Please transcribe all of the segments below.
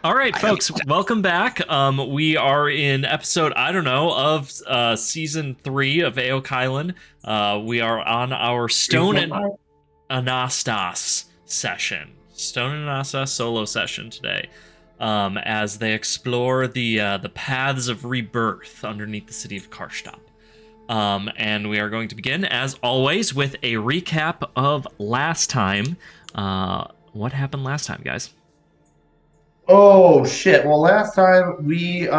All right, folks, welcome back. We are in episode, I don't know, of season 3 of Eoqialyn. We are on our Stone and Anastas session. Stone and Anastas solo session today. As they explore the paths of rebirth underneath the city of Karstop. And we are going to begin, as always, with a recap of last time. What happened last time, guys? Oh shit. Well, last time we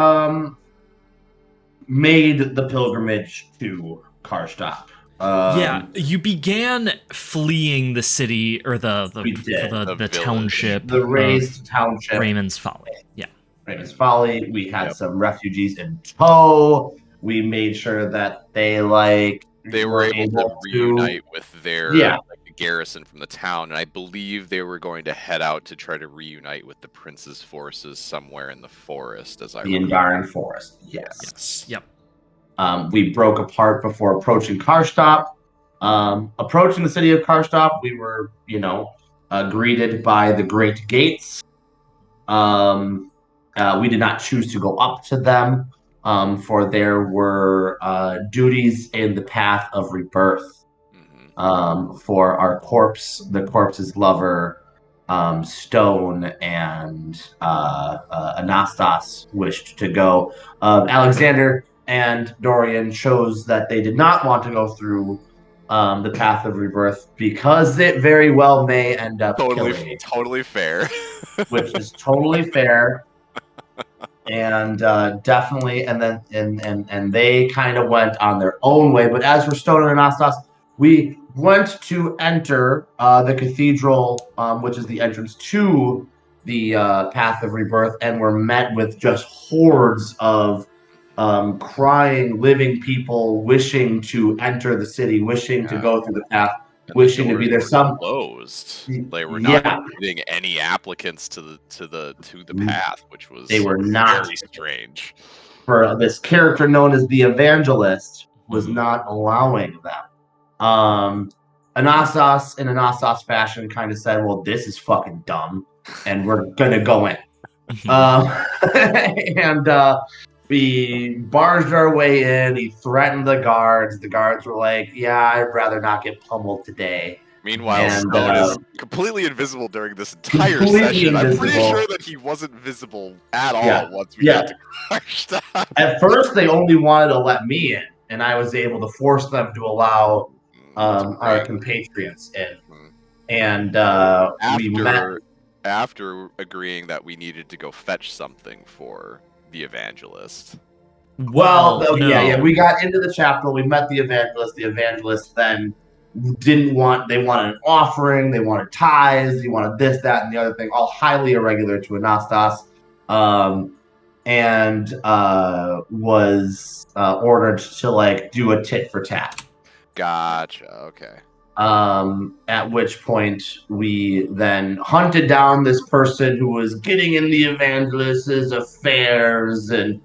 made the pilgrimage to Karstop. Yeah, you began fleeing the city or the the We did. the village. township The of raised township. Raymond's Folly. Yeah. Raymond's Folly. We had some refugees in tow. We made sure that they were able to reunite with their garrison from the town, and I believe they were going to head out to try to reunite with the prince's forces somewhere in the forest, as I remember. The Endarin Forest. Yes. Yep. We broke apart before approaching Karstop. Approaching the city of Karstop, we were, greeted by the Great Gates. We did not choose to go up to them, for there were duties in the Path of Rebirth for our the corpse's lover, Stone, and Anastas wished to go. Alexander and Dorian chose that they did not want to go through the Path of Rebirth because it very well may end up killing. Totally fair. Which is totally fair. And definitely, and then and they kind of went on their own way. But as for Stone and Anastas, we went to enter the cathedral, which is the entrance to the Path of Rebirth, and were met with just hordes of crying, living people wishing to enter the city, wishing to go through the path, and wishing to be there. Some closed. They were not getting any applicants to the path, which was very strange. For this character known as the Evangelist was not allowing them. Anastas, in Anastas fashion, kind of said, "Well, this is fucking dumb, and we're gonna go in." And we barged our way in. He threatened the guards. The guards were like, "Yeah, I'd rather not get pummeled today." Meanwhile, Stone is completely invisible during this entire session. I'm pretty sure that he wasn't visible at all once we got to Karstop. At first, they only wanted to let me in, and I was able to force them to allow our compatriots in. And we met. After agreeing that we needed to go fetch something for the Evangelist. Well, we got into the chapel. We met the Evangelist. The Evangelist then didn't want. They wanted an offering. They wanted tithes. They wanted this, that, and the other thing. All highly irregular to Anastas, and was ordered to do a tit for tat. Gotcha. Okay. At which point we then hunted down this person who was getting in the Evangelist's affairs and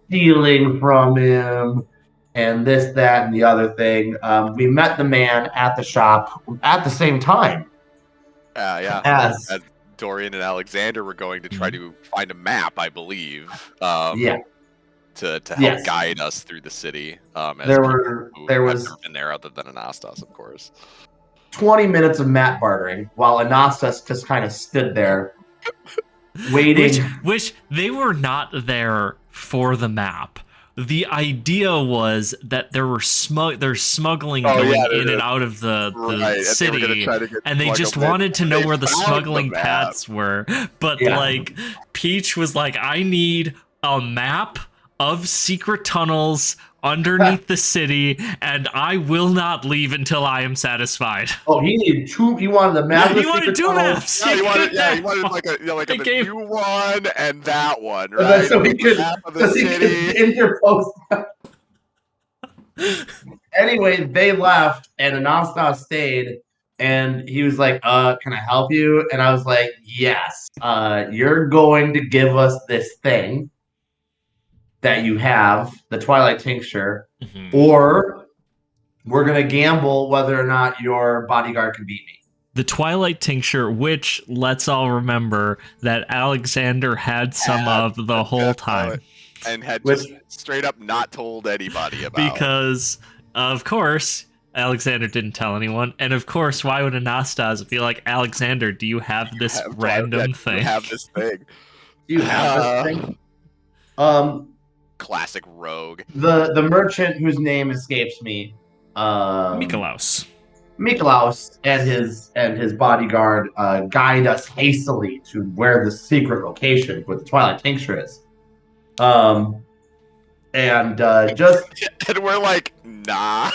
stealing from him and this, that, and the other thing. We met the man at the shop at the same time. As Dorian and Alexander were going to try to find a map, I believe. To help guide us through the city. There was never been there other than Anastas, of course. 20 minutes of map bartering while Anastas just kind of stood there waiting. Which they were not there for the map. The idea was that there's smuggling going in and out of the city, and they just wanted to know where the smuggling paths were. But Peach was like, I need a map of secret tunnels underneath the city, and I will not leave until I am satisfied. Oh, he needed two. He wanted the map. He wanted two maps. He wanted the new one and that one, right? So he could interpost. Anyway, they left, and Anastas stayed, and he was like, "Can I help you?" And I was like, "Yes. You're going to give us this thing that you have, the Twilight Tincture, or we're going to gamble whether or not your bodyguard can beat me." the Twilight Tincture, which let's all remember that Alexander had some of the whole time. And had just straight up not told anybody about. Because, of course, Alexander didn't tell anyone. And of course, why would Anastas be like, Alexander, do you have this random thing? Do you have this thing? Do you have this thing? Classic rogue. The merchant whose name escapes me. Mikolaus and his bodyguard guide us hastily to where the secret location where the Twilight Tincture is. And we're like, nah.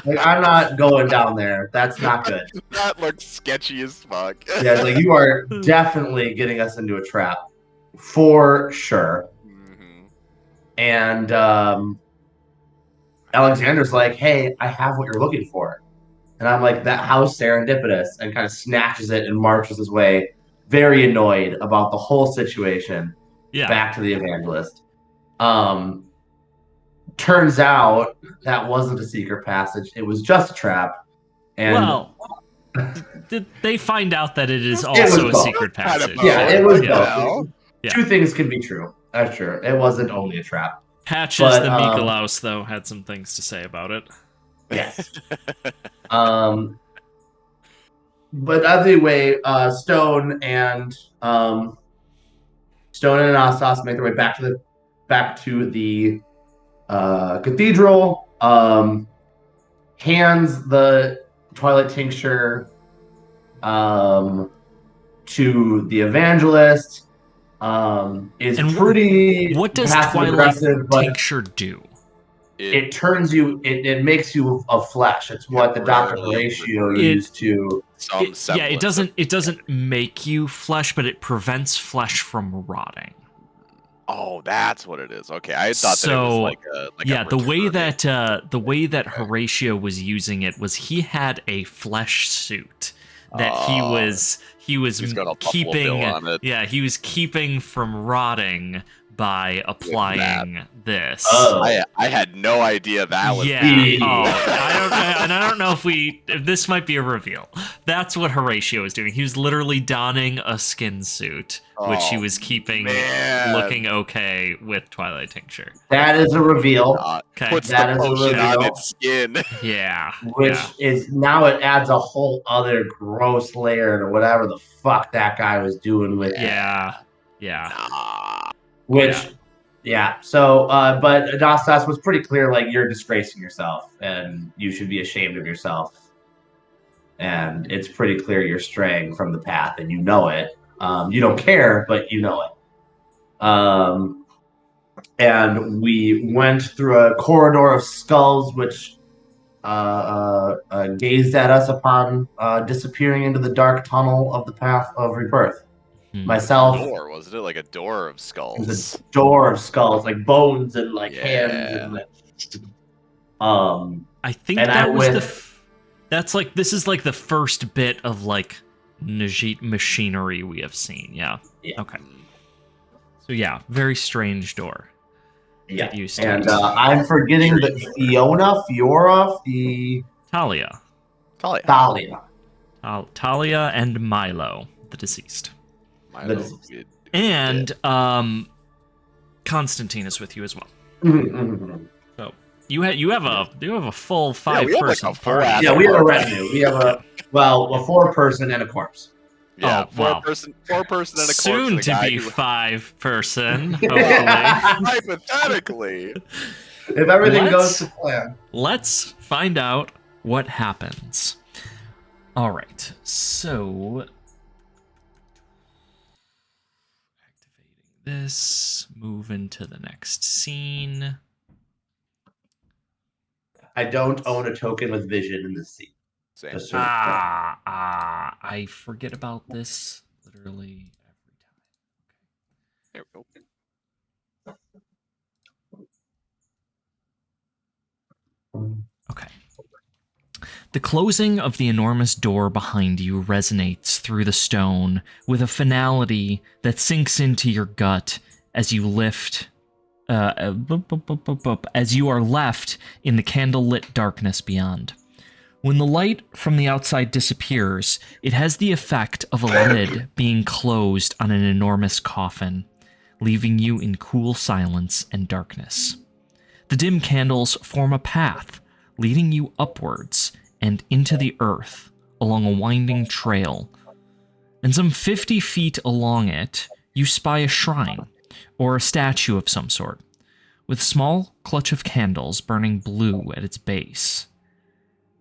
Like, I'm not going down there. That's not good. That looks sketchy as fuck. Yeah, like you are definitely getting us into a trap, for sure. Mm-hmm. And Alexander's like, "Hey, I have what you're looking for." And I'm like, "That house serendipitous," and kind of snatches it and marches his way, very annoyed about the whole situation. Yeah. Back to the evangelist. Turns out that wasn't a secret passage. It was just a trap. And they find out that it is also a secret passage. Yeah, it was both. Yeah. Two things can be true. That's true. It wasn't only a trap. Patches the Mikolaus, though, had some things to say about it. Yes. But either way, Stone and Anastas make their way back to the cathedral. Hands the Twilight Tincture to the evangelist. Is pretty. What does Twilight Tincture do? It turns you. It makes you a flesh. It's what the Dr. Horatio used to. It doesn't make you flesh, but it prevents flesh from rotting. Oh, that's what it is. Okay, I thought that it was the way that Horatio was using it was he had a flesh suit that he was keeping. He was keeping from rotting by applying this. I had no idea that was. I don't know if this might be a reveal. That's what Horatio was doing. He was literally donning a skin suit, which he was keeping looking okay with Twilight Tincture. That is a reveal. Puts that is a reveal on its skin. Yeah. Which is now it adds a whole other gross layer to whatever the fuck that guy was doing with it. Yeah. So, but Anastas was pretty clear, like, you're disgracing yourself, and you should be ashamed of yourself. And it's pretty clear you're straying from the path, and you know it. You don't care, but you know it. And we went through a corridor of skulls, which gazed at us upon disappearing into the dark tunnel of the Path of Rebirth. Myself. Was it like a door of skulls? It was a door of skulls, like bones and like hands. And, I think that was this is like the first bit of like Najit machinery we have seen. Yeah. Okay. So yeah, very strange door. Yeah. And I'm forgetting the Fiora, Talia and Milo, the deceased. And Constantine is with you as well. So you have a full 5-person party. Yeah, we have a retinue. We have a 4-person and a corpse. Yeah, 4-person and a corpse. Soon to be 5-person. Hypothetically, if everything goes to plan. Let's find out what happens. All right, so. This, move into the next scene. I don't own a token with vision in this scene. I forget about this literally every time. There we go. Okay. The closing of the enormous door behind you resonates through the stone with a finality that sinks into your gut as you as you are left in the candlelit darkness beyond. When the light from the outside disappears, it has the effect of a lid being closed on an enormous coffin, leaving you in cool silence and darkness. The dim candles form a path, leading you upwards and into the earth along a winding trail. And some 50 feet along it, you spy a shrine, or a statue of some sort, with a small clutch of candles burning blue at its base.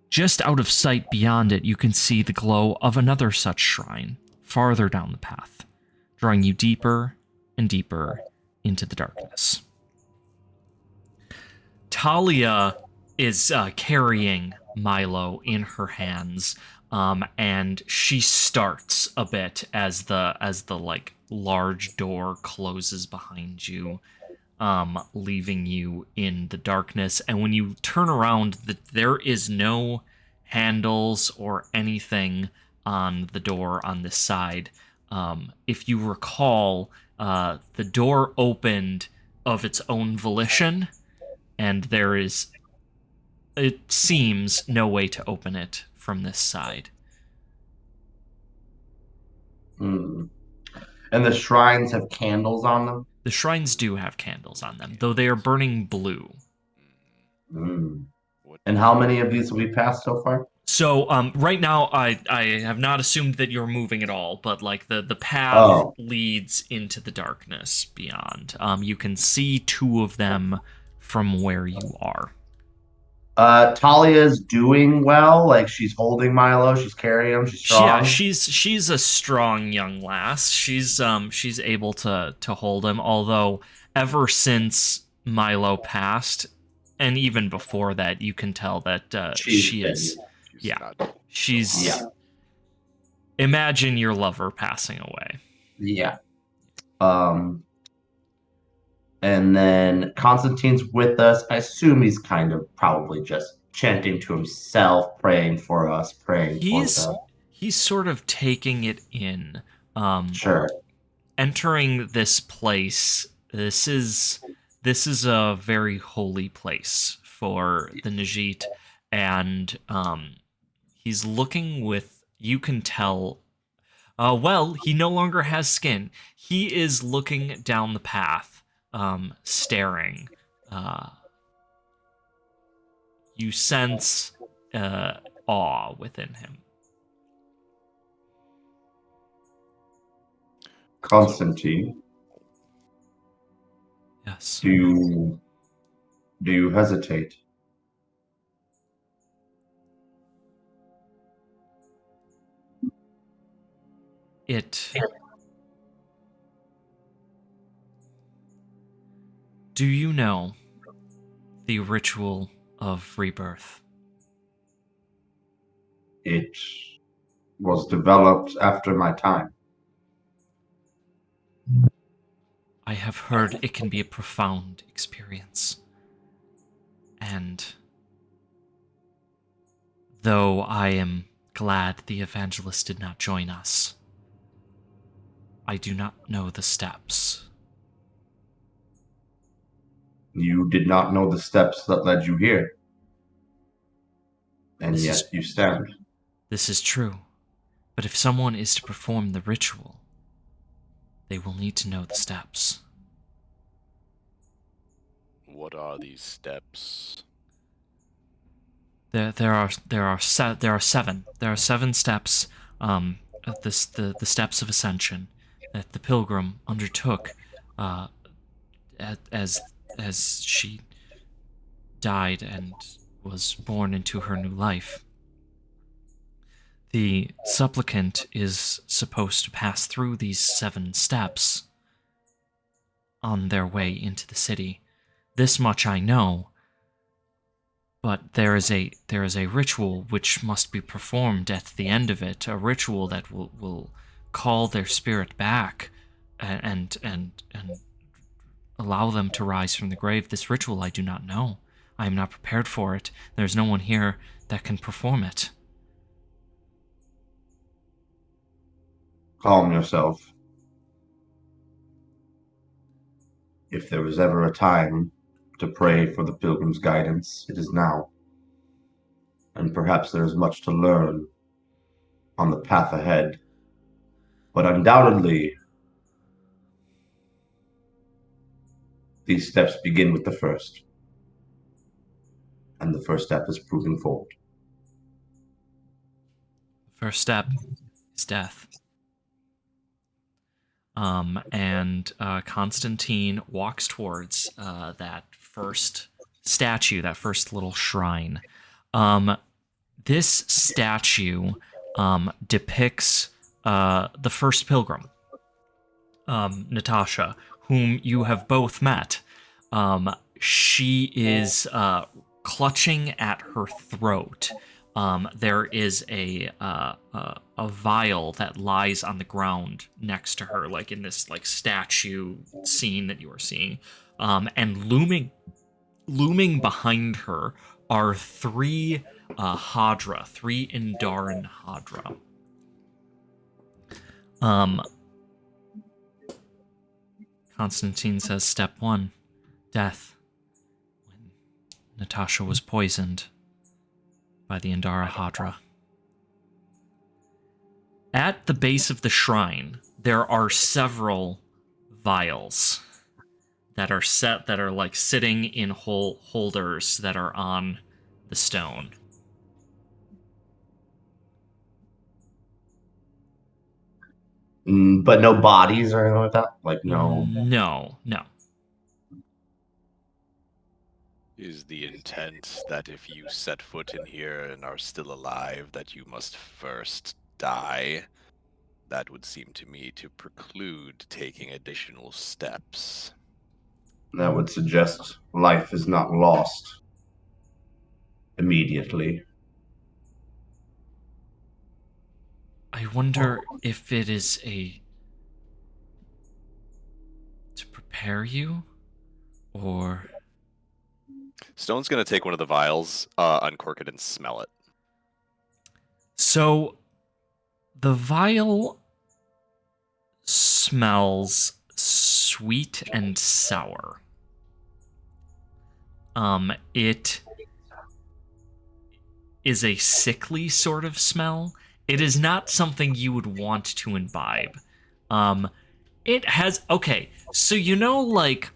Just out of sight beyond it, you can see the glow of another such shrine, farther down the path, drawing you deeper and deeper into the darkness. Talia is carrying Milo in her hands, and she starts a bit as the like large door closes behind you, leaving you in the darkness. And when you turn around, there is no handles or anything on the door on this side. If you recall, the door opened of its own volition, and there is, it seems, no way to open it from this side. And the shrines have candles on them? The shrines do have candles on them, though they are burning blue. And how many of these have we passed so far? So right now, I have not assumed that you're moving at all, but like the path leads into the darkness beyond. You can see 2 of them from where you are. Talia's doing well. Like, she's holding Milo, she's carrying him, she's strong. Yeah, she's a strong young lass. She's able to hold him. Although ever since Milo passed, and even before that, you can tell that she's imagine your lover passing away. Yeah. And then Constantine's with us. I assume he's kind of probably just chanting to himself, praying for us, praying for us. He's sort of taking it in. Sure. Entering this place, this is a very holy place for the Najit, and he's looking with, you can tell, he no longer has skin. He is looking down the path, staring. You sense awe within him. Constantine. Yes. Do you hesitate? Do you know the ritual of rebirth? It was developed after my time. I have heard it can be a profound experience. And though I am glad the evangelist did not join us, I do not know the steps. You did not know the steps that led you here. And yet you stand. This is true. But if someone is to perform the ritual, they will need to know the steps. What are these steps? There are 7. There are 7 steps. The steps of ascension that the pilgrim undertook, as she died and was born into her new life. The supplicant is supposed to pass through these 7 steps on their way into the city. This much I know, but there is a ritual which must be performed at the end of it, a ritual that will call their spirit back and allow them to rise from the grave. This ritual I do not know. I am not prepared for it. There's no one here that can perform it. Calm yourself. If there was ever a time to pray for the pilgrim's guidance, it is now. and perhaps there's much to learn on the path ahead. But undoubtedly, these steps begin with the first. And the first step is proving forward. First step is death. And Constantine walks towards that first statue, that first little shrine. This statue depicts the first pilgrim, Natasha, whom you have both met. She is clutching at her throat. There is a vial that lies on the ground next to her, like in this like statue scene that you are seeing, and looming behind her are three Hadra, three Indaran Hadra. Constantine says, "Step 1, death." When Natasha was poisoned by the Indara Hadra. At the base of the shrine, there are several vials that are like sitting in holders that are on the stone. But no bodies or anything like that? Like, no. No. Is the intent that if you set foot in here and are still alive, that you must first die? That would seem to me to preclude taking additional steps. That would suggest life is not lost immediately. I wonder if it is to prepare you, or... Stone's going to take one of the vials, uncork it, and smell it. So, the vial smells sweet and sour. It is a sickly sort of smell. It is not something you would want to imbibe. It has... Okay, so you know, like,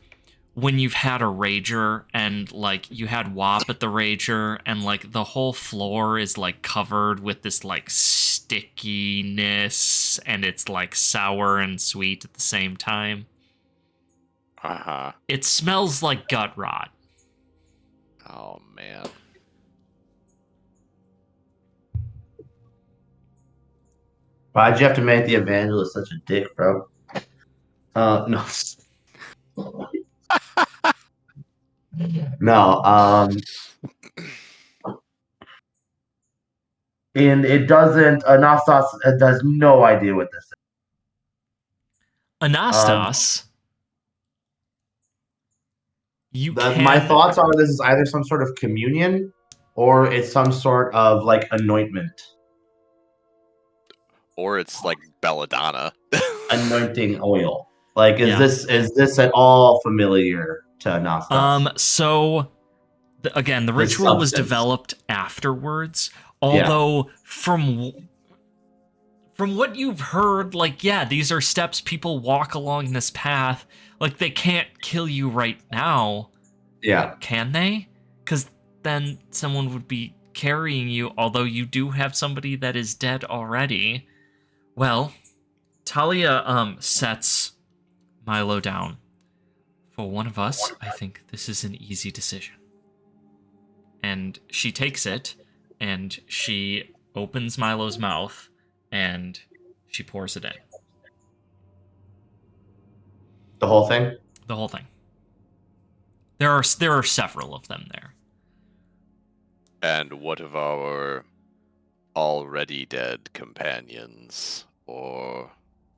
when you've had a Rager, and, like, you had WAP at the Rager, and, like, the whole floor is, like, covered with this, like, stickiness, and it's, like, sour and sweet at the same time? Uh-huh. It smells like gut rot. Oh, man. Why'd you have to make the evangelist such a dick, bro? No. No, and it doesn't, Anastas has no idea what this is. Anastas, My thoughts are this is either some sort of communion or it's some sort of, like, anointment. Or it's like belladonna. Anointing oil. Like, is this at all familiar to Anastas? So, again, the ritual was developed afterwards. Although, from what you've heard, like, yeah, these are steps people walk along this path. Like, they can't kill you right now. Yeah. Can they? Because then someone would be carrying you, although you do have somebody that is dead already. Well, Talia sets Milo down. For one of us, I think this is an easy decision. And she takes it, and she opens Milo's mouth, and she pours it in. The whole thing? The whole thing. There are several of them there. And what of our already dead companions? Or...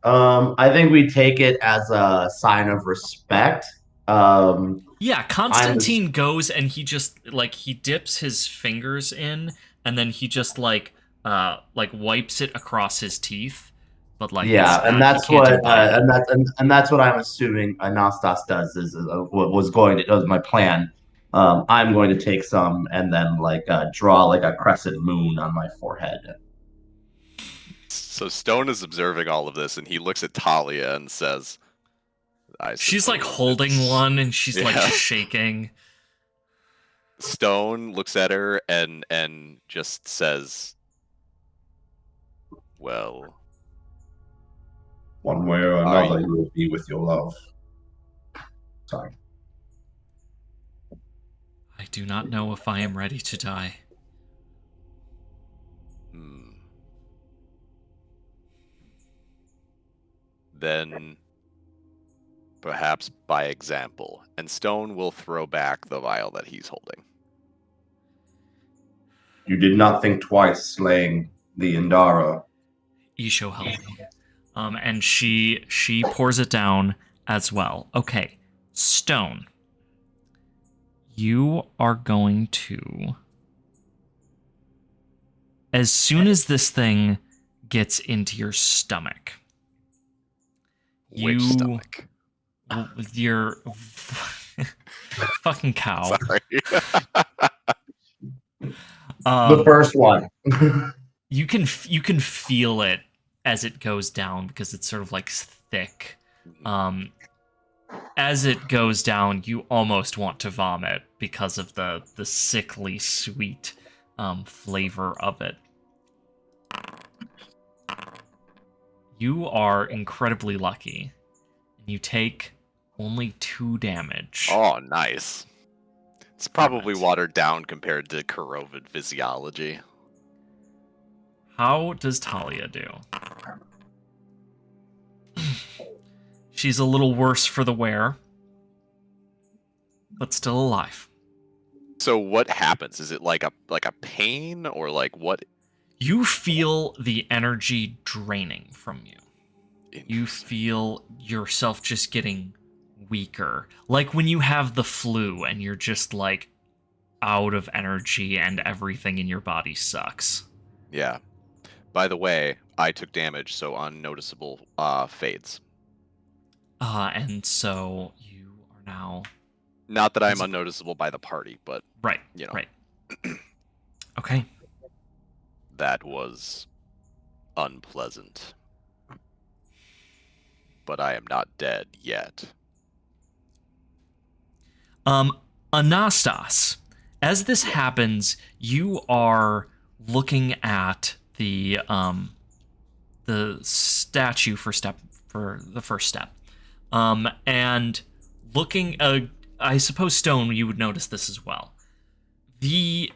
I think we take it as a sign of respect. Yeah, Constantine goes and he just, like, he dips his fingers in, and then he just, like wipes it across his teeth. But, like, yeah, and that's what and that's what I'm assuming Anastas does. Is what was my plan I'm going to take some and then draw like a crescent moon on my forehead. So Stone is observing all of this, and he looks at Talia and says, she's like holding one, and she's like shaking. Stone looks at her and just says, well, one way or another, you will be with your love. Sorry. I do not know if I am ready to die. Then perhaps by example, and Stone will throw back the vial that he's holding. You did not think twice slaying the Indara. Isho help me. And she pours it down as well. Okay, Stone. You are going to... As soon as this thing gets into your stomach... Which stomach? Your... fucking cow. Sorry. The first one. You can feel it as it goes down because it's sort of like thick. As it goes down, you almost want to vomit because of the sickly sweet flavor of it. You are incredibly lucky. You take only 2 damage. Oh, nice. It's probably watered down compared to corroded physiology. How does Talia do? She's a little worse for the wear, but still alive. So what happens? Is it like a pain or like what? You feel the energy draining from you. You feel yourself just getting weaker. Like when you have the flu and you're just like out of energy and everything in your body sucks. Yeah. By the way, I took damage, so unnoticeable fades. And so you are now... Not that I'm unnoticeable by the party, but... Right, you know. Right. Okay. That was unpleasant. But I am not dead yet. Anastas, as this happens, you are looking at the statue for the first step. And looking, I suppose Stone, you would notice this as well. The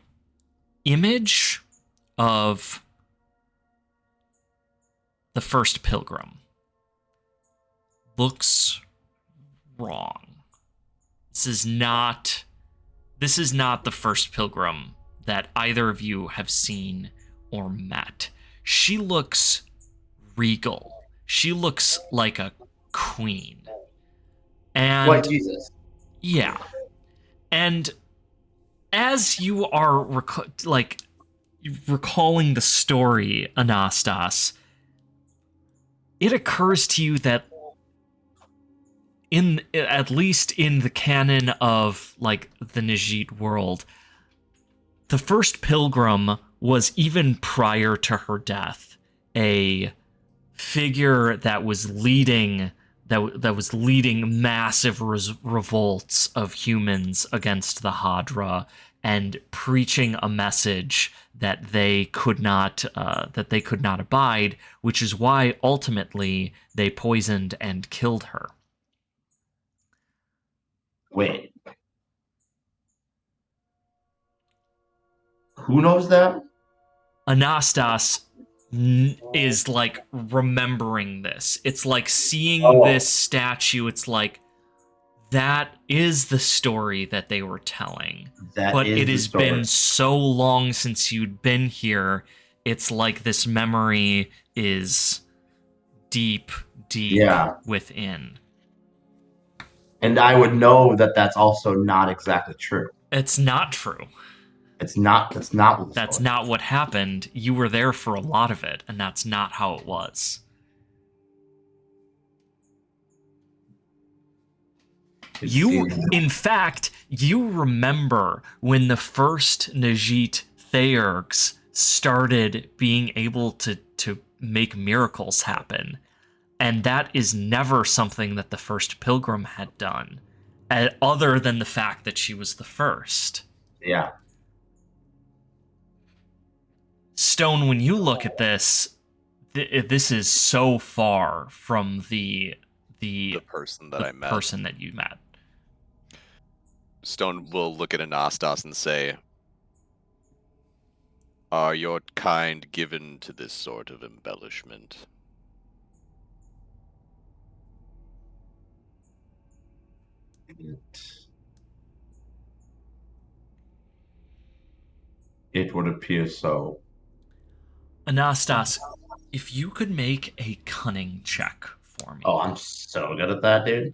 image of the first pilgrim looks wrong. This is not the first pilgrim that either of you have seen or met. She looks regal. She looks like a queen. And like Jesus. Yeah. And as you are recalling the story, Anastas, it occurs to you that at least in the canon of like the Najit world, the first pilgrim was, even prior to her death, a figure that was leading massive revolts of humans against the Hadra and preaching a message that they could not abide, which is why ultimately they poisoned and killed her. Wait. Who knows that? Anastas is like remembering this. It's like seeing this statue. It's like, that is the story that they were telling. But it has been so long since you'd been here. It's like this memory is deep within. And I would know that that's also not exactly true. It's not true. That's not what happened. You were there for a lot of it, and that's not how it was. In fact, you remember when the first Najit Theurgs started being able to make miracles happen. And that is never something that the first pilgrim had done, other than the fact that she was the first. Yeah. Stone, when you look at this, this is so far from the person that I met. Person that you met. Stone will look at Anastas and say, "Are your kind given to this sort of embellishment?" It would appear so. Anastas, if you could make a cunning check for me. Oh, I'm so good at that, dude.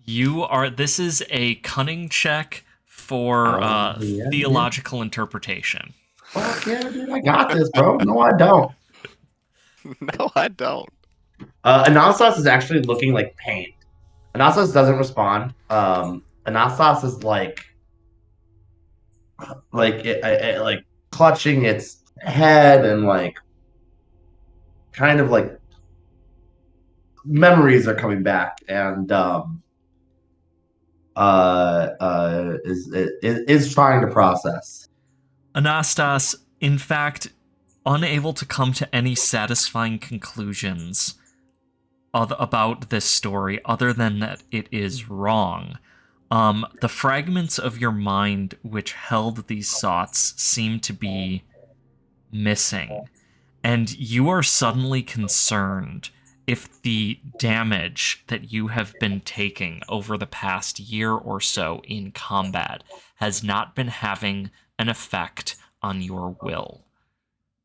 This is a cunning check for theological interpretation. Fuck yeah, dude. I got this, bro. No, I don't. No, I don't. Anastas is actually looking like pain. Anastas doesn't respond. Anastas is like clutching its head and like kind of like memories are coming back and is trying to process. Anastas, in fact, unable to come to any satisfying conclusions about this story other than that it is wrong. The fragments of your mind which held these thoughts seem to be missing, and you are suddenly concerned if the damage that you have been taking over the past year or so in combat has not been having an effect on your will,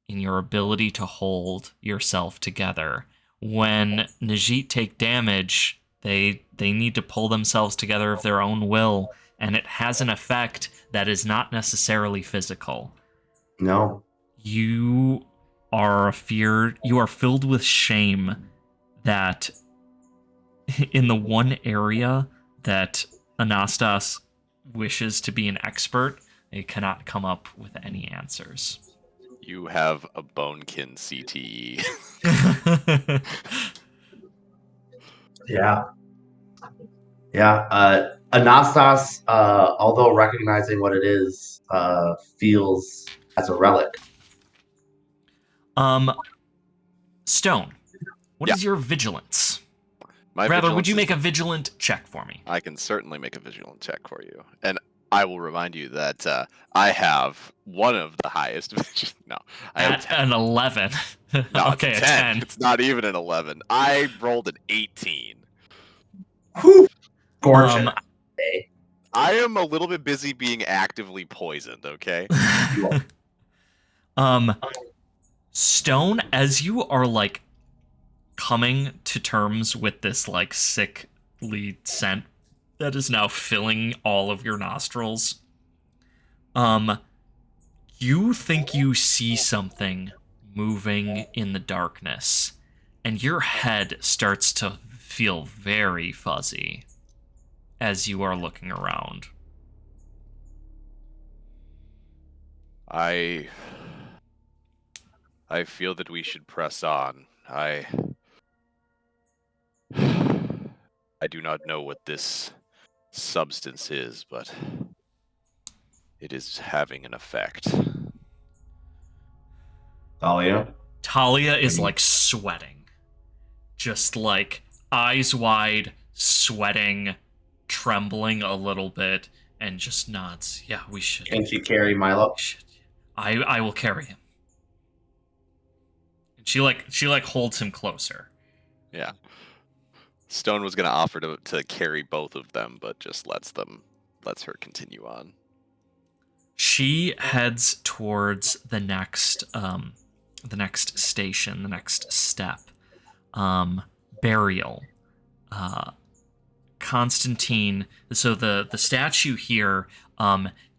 in your ability to hold yourself together. When Najit take damage, they need to pull themselves together of their own will, and it has an effect that is not necessarily physical. No. You are filled with shame that in the one area that Anastas wishes to be an expert, they cannot come up with any answers. You have a bonekin CTE. Yeah. Anastas, although recognizing what it is, feels as a relic. Stone, what is your vigilance? Would you make a vigilant check for me? I can certainly make a vigilant check for you. And I will remind you that I have one of the highest. No, I have an 11. No, okay, it's a 10. It's not even an 11. I rolled an 18. Whew. Gorgeous. I am a little bit busy being actively poisoned, okay? Stone, as you are like coming to terms with this like sickly scent that is now filling all of your nostrils, you think you see something moving in the darkness, and your head starts to feel very fuzzy as you are looking around. I feel that we should press on. I do not know what this substance is, but it is having an effect. Talia is like sweating. Just like eyes wide, sweating, trembling a little bit, and just nods. Yeah, we should. Can she carry Milo? I will carry him. And she holds him closer. Yeah. Stone was gonna offer to carry both of them, but just lets her continue on. She heads towards the next station, the next step. Burial. Constantine. So the statue here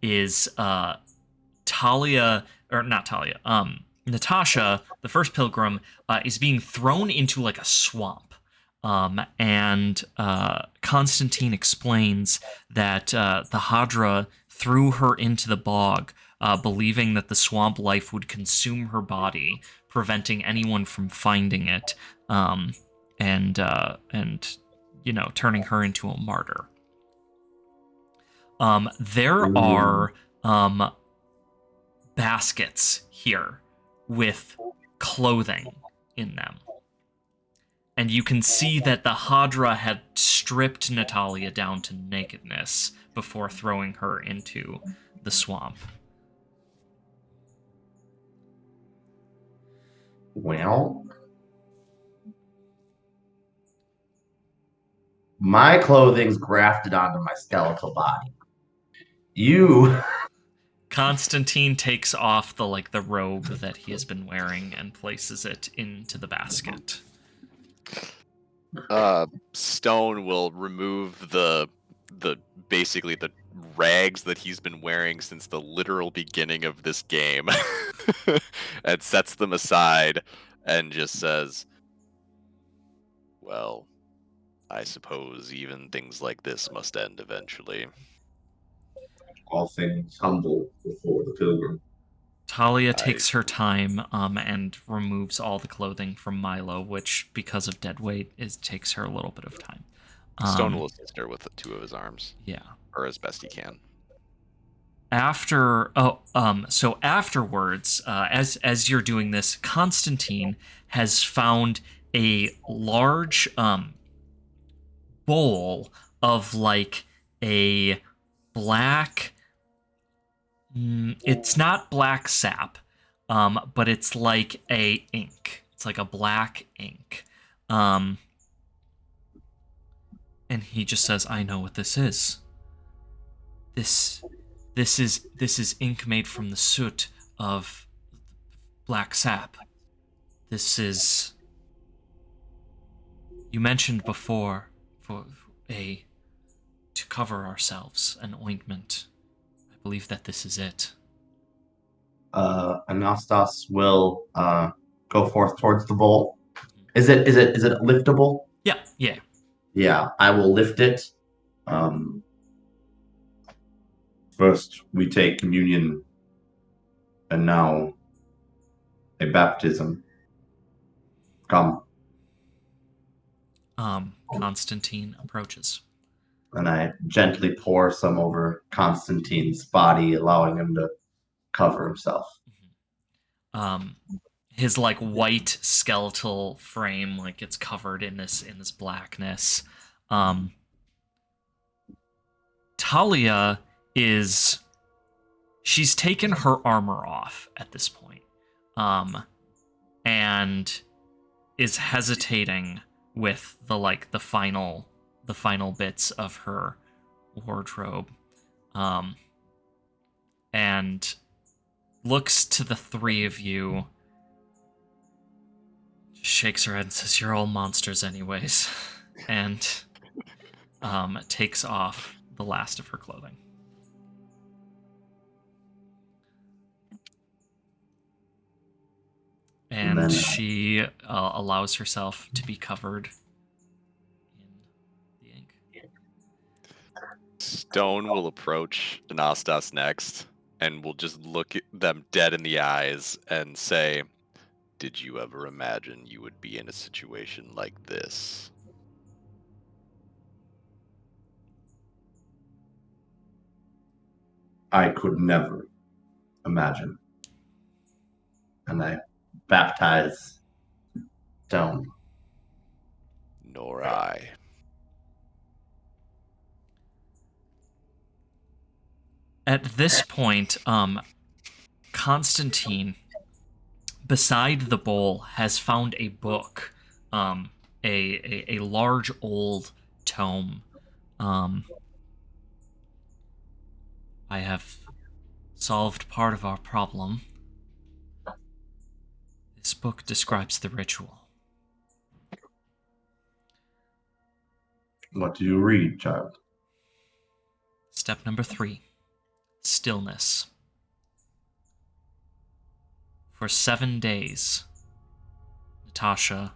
is Talia, or not Talia. Natasha, the first pilgrim, is being thrown into like a swamp. And Constantine explains that the Hadra threw her into the bog, believing that the swamp life would consume her body, preventing anyone from finding it, and turning her into a martyr. There are baskets here with clothing in them. And you can see that the Hadra had stripped Natalia down to nakedness before throwing her into the swamp. Well, my clothing's grafted onto my skeletal body. Constantine takes off the robe that he has been wearing and places it into the basket. Stone will remove the basically the rags that he's been wearing since the literal beginning of this game and sets them aside and just says, well, I suppose even things like this must end eventually. All things humble before the pilgrim. Talia takes her time and removes all the clothing from Milo, which, because of dead weight, takes her a little bit of time. Stone will assist her with 2 of his arms. Yeah. Or as best he can. So afterwards, as you're doing this, Constantine has found a large bowl of a black. It's not black sap, but it's like a ink. It's like a black ink. And he just says, "I know what this is. This is ink made from the soot of black sap. This is, you mentioned before, to cover ourselves, an ointment. I believe that this is it." Anastas will go forth towards the bowl. Is it liftable? Yeah. Yeah, I will lift it. First, we take communion, and now a baptism. Come. Constantine approaches. And I gently pour some over Constantine's body, allowing him to cover himself. His white skeletal frame gets covered in this blackness. Talia she's taken her armor off at this point, and is hesitating with the final bits of her wardrobe, and looks to the 3 of you, shakes her head and says, "You're all monsters anyways," and takes off the last of her clothing. And then she allows herself to be covered in the ink. Stone will approach Anastas next and will just look at them dead in the eyes and say, "Did you ever imagine you would be in a situation like this?" I could never imagine. And I baptize Stone. Nor I. At this point, Constantine, beside the bowl, has found a book, a large old tome. I have solved part of our problem. This book describes the ritual. What do you read, child? Step number 3. Stillness. For 7 days, Natasha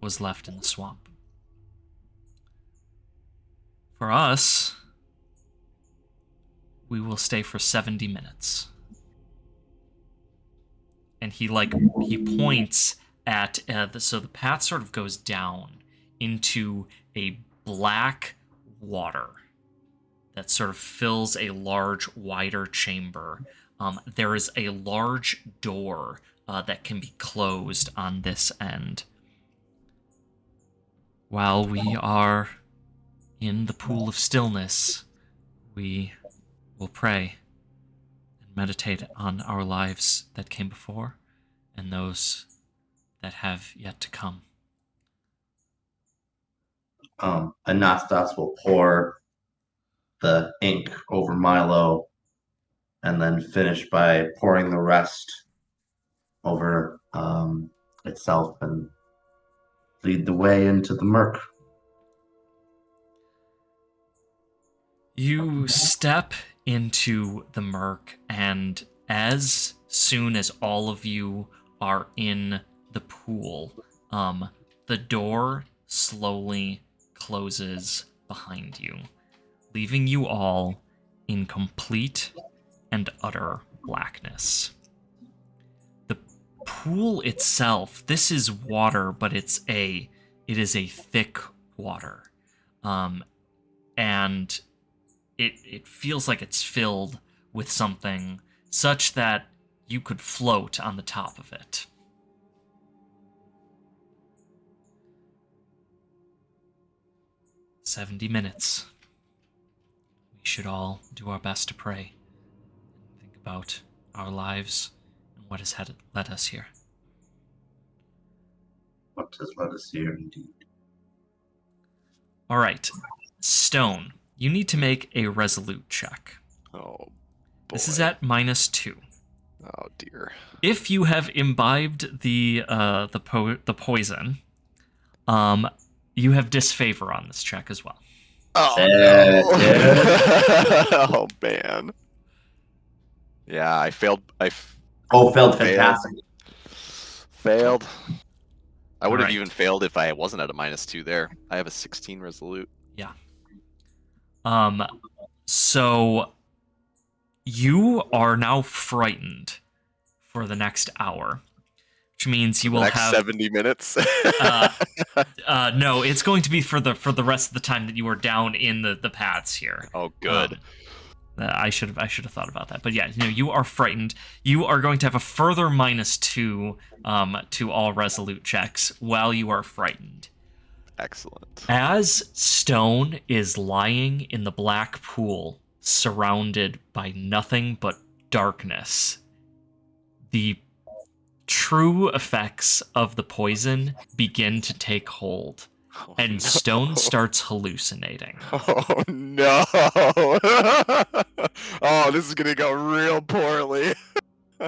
was left in the swamp. For us, we will stay for 70 minutes. And he points at so the path sort of goes down into a black water that sort of fills a large, wider chamber. There is a large door that can be closed on this end. While we are in the pool of stillness, we will pray and meditate on our lives that came before and those that have yet to come. Anastas will pour the ink over Milo and then finish by pouring the rest over itself and lead the way into the murk. You step into the murk, and as soon as all of you are in the pool, the door slowly closes behind you, leaving you all in complete and utter blackness. The pool itself, this is water, but it is a thick water. And it feels like it's filled with something such that you could float on the top of it. "70 minutes. We should all do our best to pray and think about our lives and what has led us here." What has led us here, indeed. All right, Stone, you need to make a resolute check. Oh, boy. This is at -2. Oh, dear. If you have imbibed the poison, you have disfavor on this check as well. Oh, no. Oh, man. Yeah, I failed. Failed fantastic. Failed. I would have Alright. even failed if I wasn't at a -2 there. I have a 16 resolute. Yeah. So you are now frightened for the next hour, which means you will Next have 70 minutes. no, it's going to be for the rest of the time that you are down in the paths here. Oh, good. I should have thought about that. But yeah, you are frightened. You are going to have a further -2 to all resolute checks while you are frightened. Excellent. As Stone is lying in the black pool, surrounded by nothing but darkness, the true effects of the poison begin to take hold, and Stone starts hallucinating. Oh, no. Oh, this is going to go real poorly.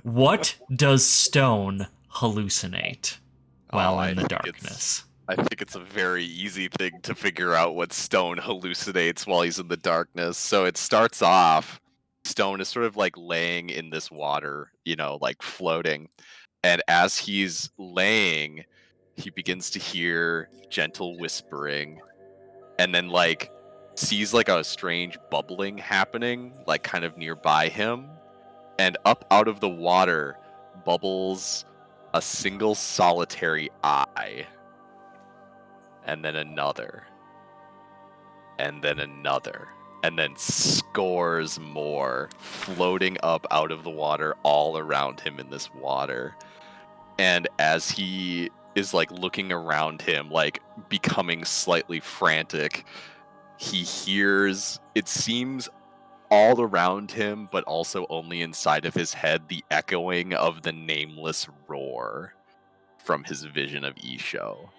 What does Stone hallucinate while Oh, in the I think darkness? I think it's a very easy thing to figure out what Stone hallucinates while he's in the darkness. So it starts off, Stone is sort of like laying in this water, like floating. And as he's laying, he begins to hear gentle whispering and then sees a strange bubbling happening, kind of nearby him. And up out of the water bubbles a single solitary eye. And then another. And then another. And then scores more floating up out of the water all around him in this water. And as he is looking around him, becoming slightly frantic, he hears, it seems all around him, but also only inside of his head, the echoing of the nameless roar from his vision of Isho.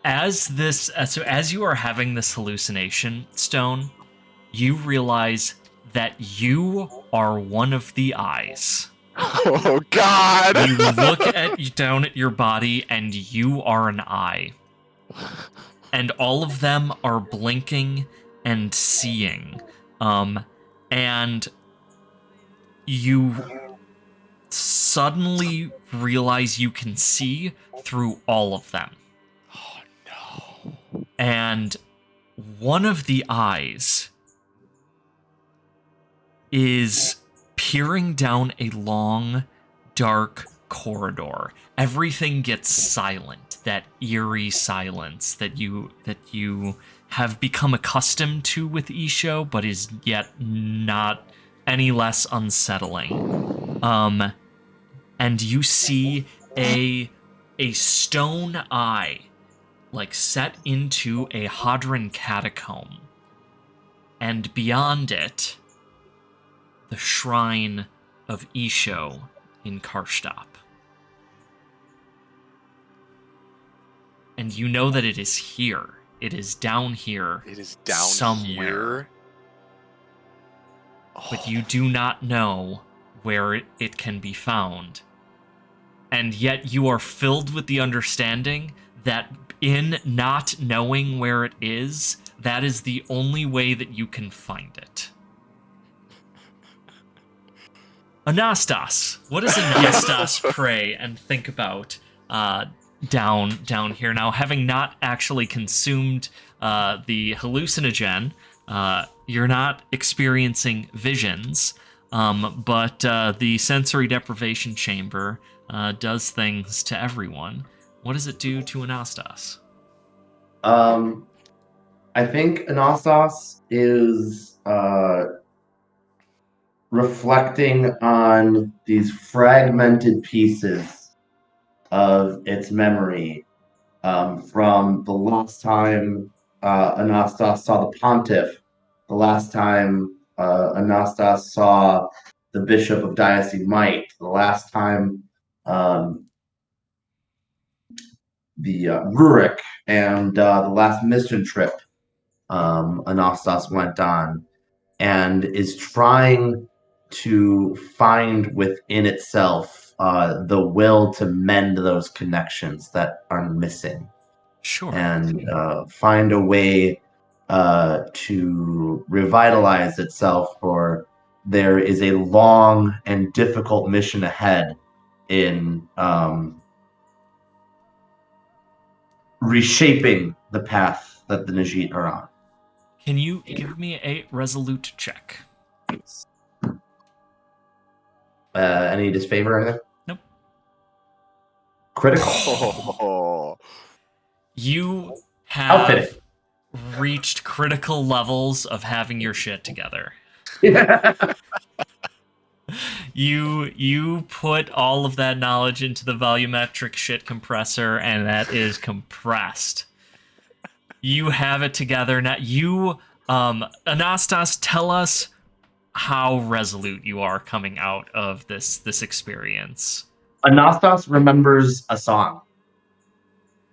As you are having this hallucination, Stone, you realize that you are one of the eyes. Oh, God! You look down at your body, and you are an eye. And all of them are blinking and seeing. And you suddenly realize you can see through all of them. Oh, no. And one of the eyes is peering down a long, dark corridor. Everything gets silent, that eerie silence that you have become accustomed to with Isho, but is yet not any less unsettling. And you see a stone eye, like set into a Hadran catacomb. And beyond it, the shrine of Isho in Karstop. And you know that it is here. It is down here. It is down somewhere. Here. But you do not know where it can be found. And yet you are filled with the understanding that in not knowing where it is, that is the only way that you can find it. Anastas, what does Anastas pray and think about down here? Now, having not actually consumed the hallucinogen, you're not experiencing visions, but the sensory deprivation chamber does things to everyone. What does it do to Anastas? I think Anastas is reflecting on these fragmented pieces of its memory from the last time Anastas saw the pontiff, the last time Anastas saw the bishop of Diocese Might, the last time the Rurik and the last mission trip Anastas went on, and is trying to find within itself the will to mend those connections that are missing. Sure. And find a way to revitalize itself, for there is a long and difficult mission ahead in reshaping the path that the Najit are on. Can you give me a resolute check? Any disfavor or anything? Nope. Critical. You have reached critical levels of having your shit together. You put all of that knowledge into the volumetric shit compressor, and that is compressed. You have it together now. You, Anastas, tell us how resolute you are coming out of this experience. Anastas remembers a song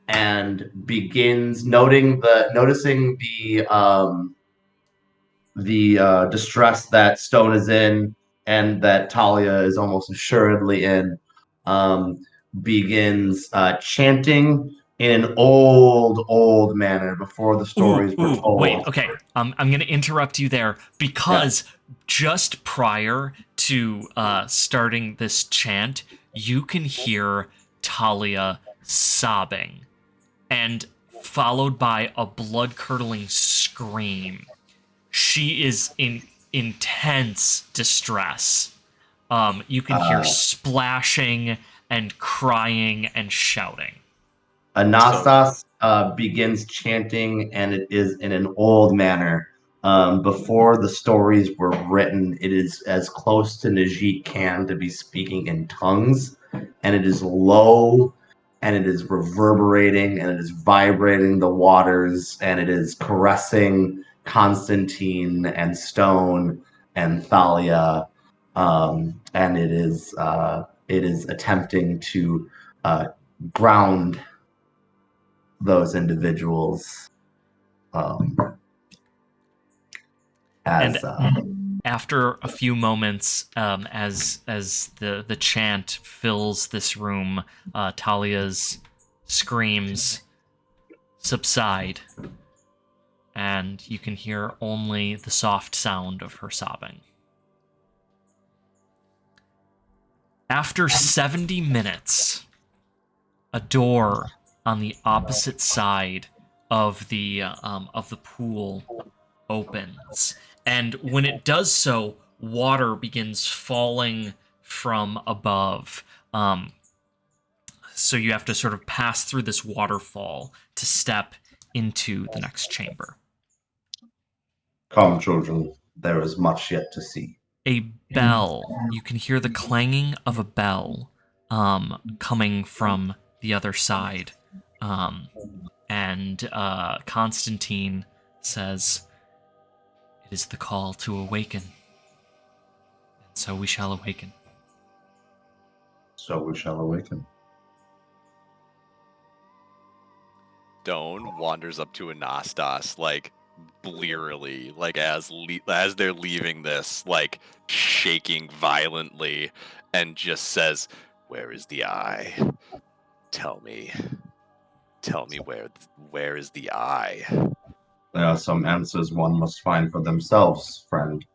and begins noticing the distress that Stone is in and that Talia is almost assuredly in. Begins chanting in an old manner before the stories were told. Wait, okay. I'm going to interrupt you there because just prior to starting this chant, you can hear Talia sobbing, and followed by a blood-curdling scream. She is in intense distress. You can hear splashing and crying and shouting. Anastas begins chanting, and it is in an old manner. Before the stories were written, it is as close to Najit can to be speaking in tongues, and it is low, and it is reverberating, and it is vibrating the waters, and it is caressing Constantine and Stone and Thalia, and it is attempting to ground those individuals after a few moments, as the chant fills this room, Talia's screams subside, and you can hear only the soft sound of her sobbing. After 70 minutes, a door on the opposite side of the pool opens, and when it does so, water begins falling from above. So you have to sort of pass through this waterfall to step into the next chamber. Come, children, there is much yet to see. A bell. You can hear the clanging of a bell coming from the other side. And Constantine says, "It is the call to awaken. And so we shall awaken." So we shall awaken. Stone wanders up to Anastas, like, blearily, like, as they're leaving this, like, shaking violently, and just says, "Where is the eye? Tell me where is the eye?" There are some answers one must find for themselves, friend.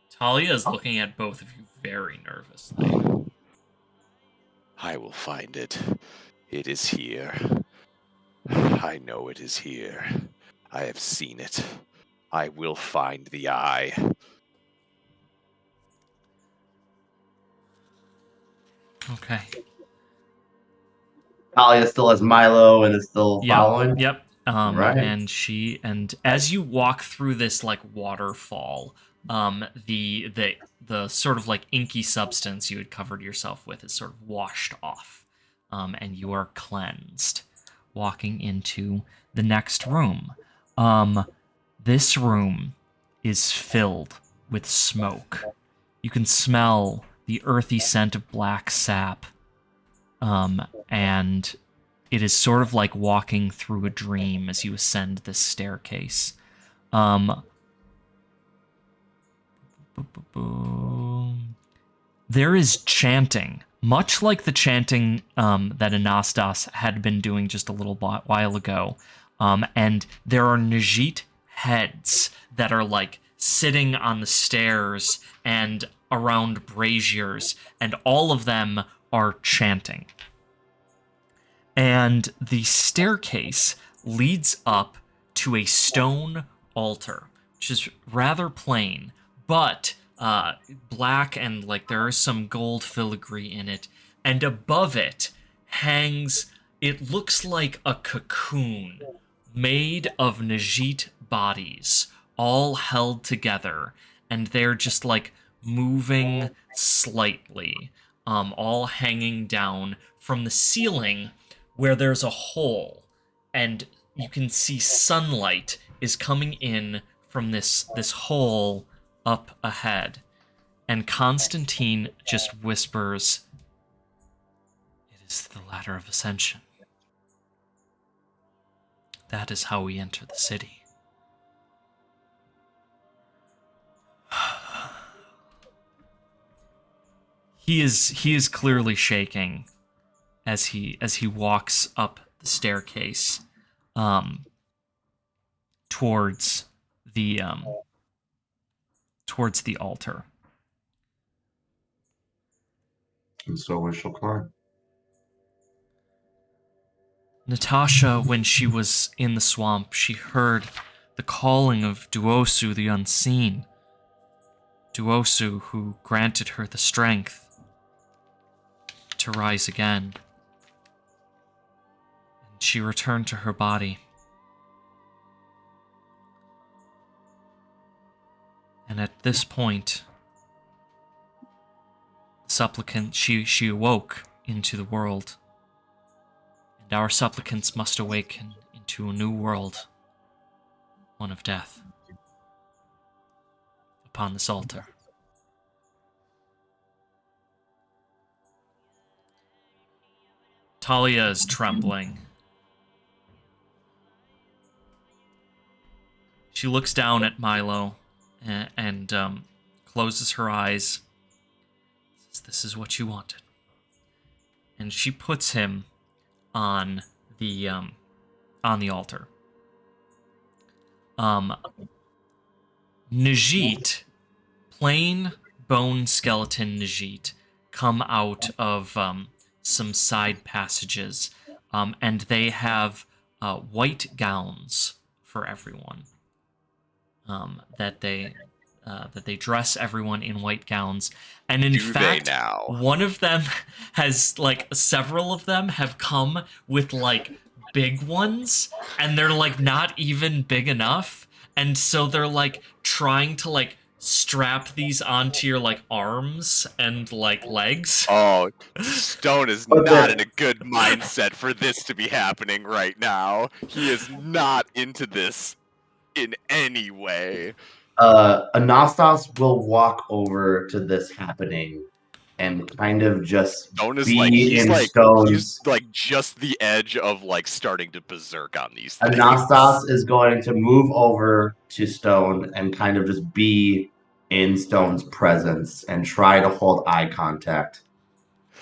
Talia is looking at both of you very nervously. I will find it. It is here. I know it is here. I have seen it. I will find the eye. Okay. Talia still has Milo and is still following. Yep. Right. And as you walk through this like waterfall, the sort of like inky substance you had covered yourself with is sort of washed off, and you are cleansed. Walking into the next room. This room is filled with smoke. You can smell the earthy scent of black sap. And it is sort of like walking through a dream as you ascend this staircase. There is chanting, much like the chanting that Anastas had been doing just a little while ago. And there are Najit heads that are like sitting on the stairs and around braziers, and all of them are chanting. And the staircase leads up to a stone altar, which is rather plain, but black, and like there is some gold filigree in it. And above it hangs, it looks like a cocoon made of Najit bodies, all held together, and they're just like moving slightly, all hanging down from the ceiling where there's a hole, and you can see sunlight is coming in from this hole up ahead. And Constantine just whispers, "It is the ladder of ascension. That is how we enter the city." He is clearly shaking as he walks up the staircase towards the altar. And so we shall climb. Natasha, when she was in the swamp, she heard the calling of Duosu the Unseen. Duosu, who granted her the strength to rise again. And she returned to her body. And at this point, supplicant, she awoke into the world. And our supplicants must awaken into a new world, one of death, upon this altar. Talia is trembling. She looks down at Milo and closes her eyes. Says, "This is what you wanted." And she puts him on the altar. Najit, plain bone skeleton Najit, come out of some side passages, and they have white gowns for everyone. that they dress everyone in white gowns, and in fact, one of them has like several of them have come with like big ones, and they're like not even big enough, and so they're like trying to like strap these onto your like arms and like legs. Oh, Stone is not in a good mindset for this to be happening right now. He is not into this in any way. Anastas will walk over to this happening and kind of just Stone is Stone's. He's like just the edge of like starting to berserk on these things. Anastas is going to move over to Stone and kind of just be in Stone's presence and try to hold eye contact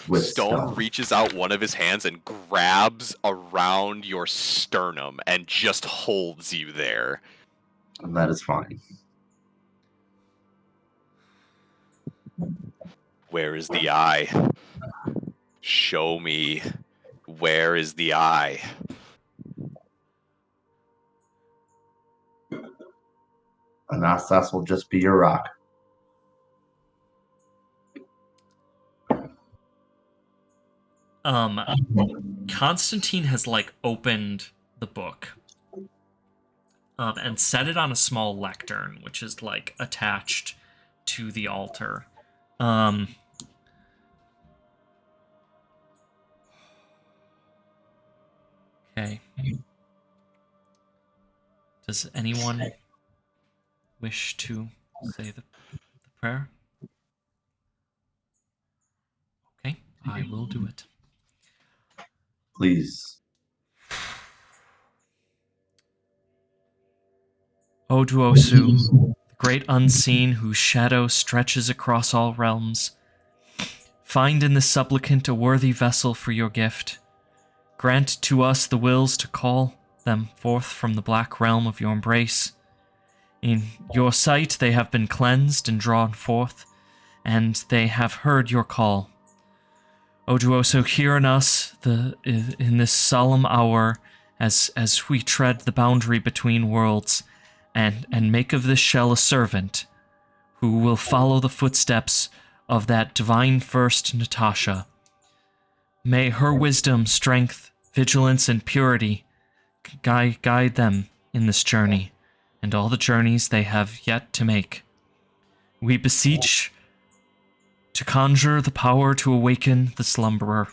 with Stone. Reaches out one of his hands and grabs around your sternum and just holds you there. And that is fine. Where is the eye? Show me. Where is the eye? Anastas will just be your rock. Constantine has like opened the book and set it on a small lectern, which is like attached to the altar. Okay. Does anyone wish to say the prayer? Okay, I will do it. Please. Oduosu, the great unseen whose shadow stretches across all realms, find in the supplicant a worthy vessel for your gift. Grant to us the wills to call them forth from the black realm of your embrace. In your sight they have been cleansed and drawn forth, and they have heard your call. Oduosu, hear in us in this solemn hour as we tread the boundary between worlds, and make of this shell a servant who will follow the footsteps of that divine first Natasha. May her wisdom, strength, vigilance, and purity guide them in this journey and all the journeys they have yet to make. We beseech to conjure the power to awaken the slumberer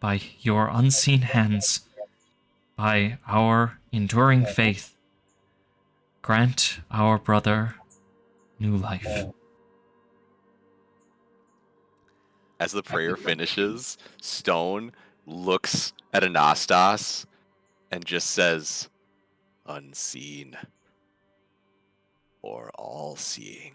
by your unseen hands, by our enduring faith. Grant our brother new life. As the prayer finishes, Stone looks at Anastas and just says, unseen or all-seeing.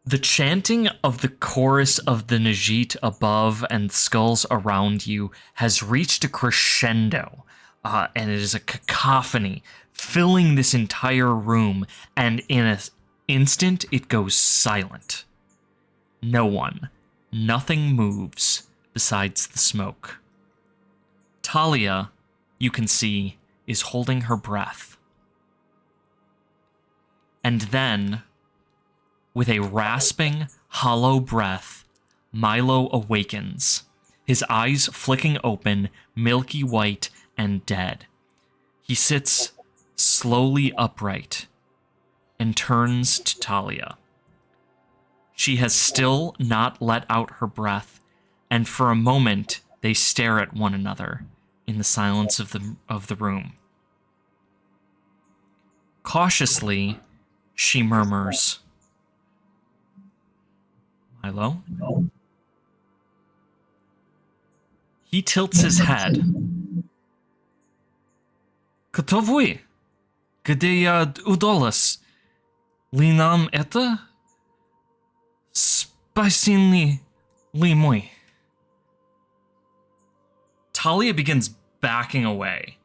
The chanting of the chorus of the Najit above and skulls around you has reached a crescendo, and it is a cacophony filling this entire room, and in an instant it goes silent. Nothing moves besides the smoke. Talia, you can see, is holding her breath. And then, with a rasping, hollow breath, Milo awakens, his eyes flicking open, milky white and dead. He sits slowly upright and turns to Talia. She has still not let out her breath, and for a moment they stare at one another in the silence of the room. Cautiously, she murmurs, Milo? He tilts his head. Kotovui, где удалось ли нам это? Спасибо ли мой? Talia begins backing away.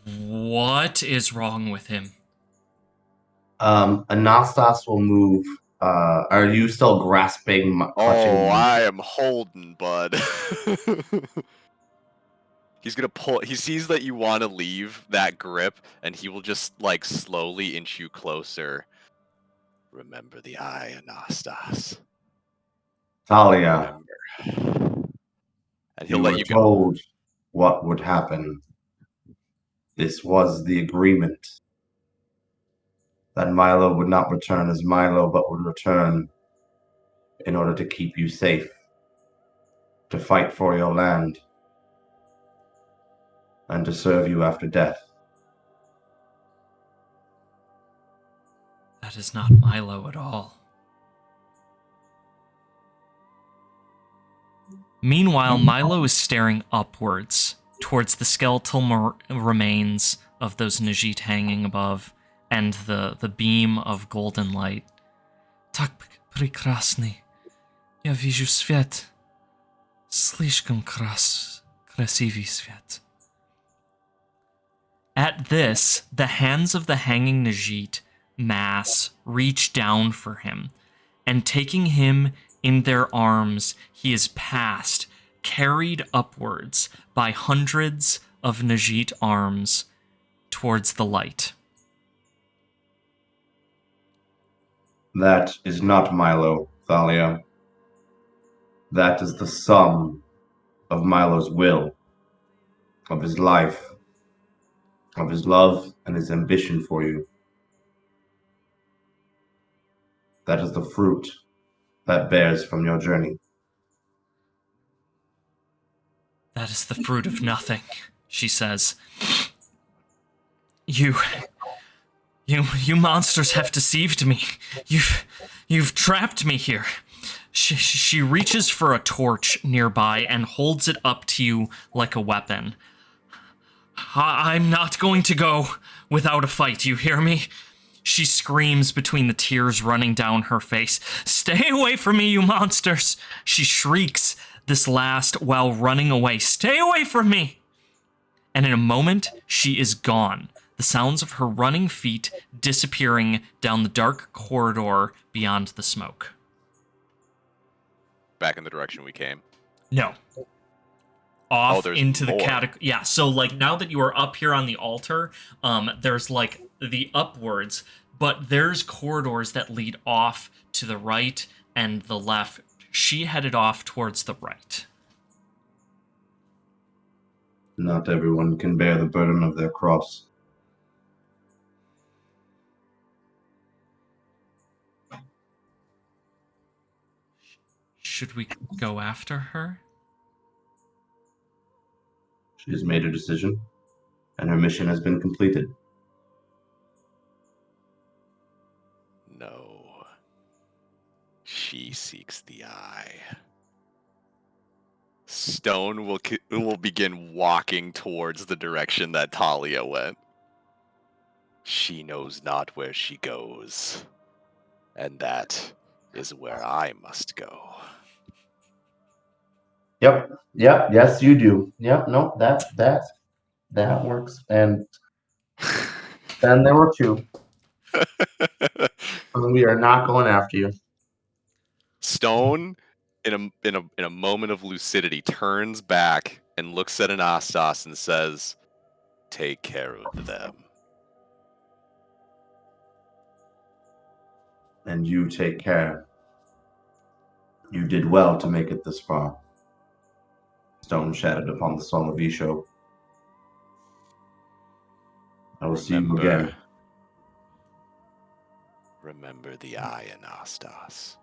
What is wrong with him? Anastas will move. Are you still grasping? I am holding, bud. He's gonna pull. He sees that you want to leave that grip, and he will just like slowly inch you closer. Remember the eye, Anastas. Talia, Remember. And he'll you let were you go. told what would happen. This was the agreement. That Milo would not return as Milo, but would return in order to keep you safe, to fight for your land, and to serve you after death. That is not Milo at all. Meanwhile, Milo is staring upwards towards the skeletal remains of those Najit hanging above and the beam of golden light. Tak прекрасный. Я вижу свет. Слишком красивый свет. At this, the hands of the hanging Najit mass reach down for him, and taking him in their arms, he is passed, carried upwards by hundreds of Najit arms towards the light. That is not Milo, Thalia. That is the sum of Milo's will, of his life, of his love and his ambition for you. That is the fruit that bears from your journey. That is the fruit of nothing, she says. You monsters have deceived me. You've trapped me here. She reaches for a torch nearby and holds it up to you like a weapon. I'm not going to go without a fight, you hear me? She screams between the tears running down her face. Stay away from me, you monsters! She shrieks this last while running away. Stay away from me! And in a moment, she is gone. The sounds of her running feet disappearing down the dark corridor beyond the smoke. Back in the direction we came. No. Off into more. the catacombs. Yeah, so like now that you are up here on the altar, there's like the upwards, but there's corridors that lead off to the right and the left. She headed off towards the right. Not everyone can bear the burden of their cross. Should we go after her? She has made her decision, and her mission has been completed. No. She seeks the eye. Stone will begin walking towards the direction that Talia went. She knows not where she goes, and that is where I must go. Yep. Yes, you do. Yep. No, that works. And then there were two. We are not going after you. Stone, in a moment of lucidity, turns back and looks at Anastas and says, "Take care of them." And you take care. You did well to make it this far. Stone shattered upon the song of Isho. I will see you again. Remember the eye, Anastas.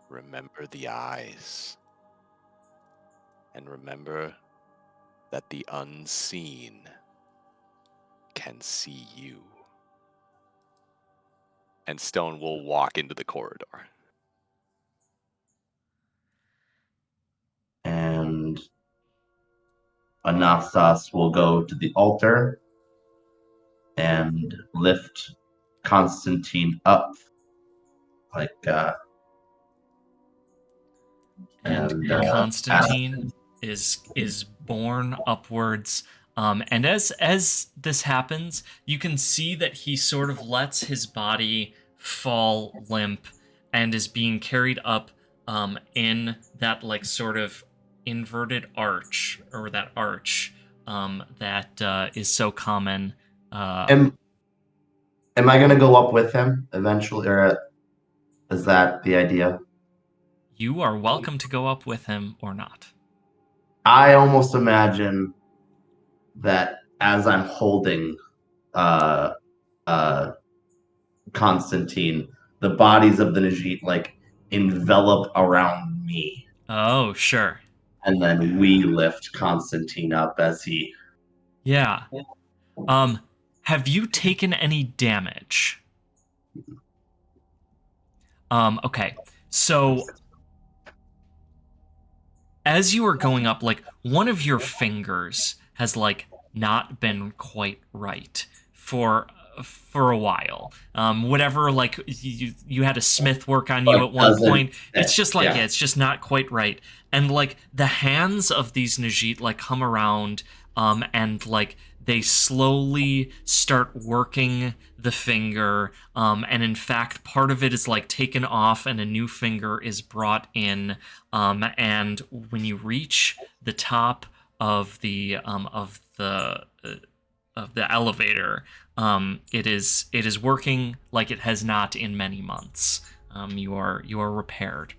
Remember the eyes. And remember that the unseen can see you. And Stone will walk into the corridor. And Anastas will go to the altar and lift Constantine up and Constantine is borne upwards. And as this happens, you can see that he sort of lets his body fall limp and is being carried up in that like sort of inverted arch, or that arch that is so common. Am I going to go up with him eventually, or is that the idea? You are welcome to go up with him or not. I almost imagine that as I'm holding Constantine, the bodies of the Najit like envelop around me. Oh, sure. And then we lift Constantine up as he. Yeah. Have you taken any damage? Okay. So as you are going up, like, one of your fingers has like not been quite right for a while. Whatever, like, you had a smith work on you at one point. It's just like, yeah, it's just not quite right. And like the hands of these Najit like come around, and like they slowly start working the finger, and in fact part of it is like taken off and a new finger is brought in, and when you reach the top of the elevator, it is working like it has not in many months. You are repaired.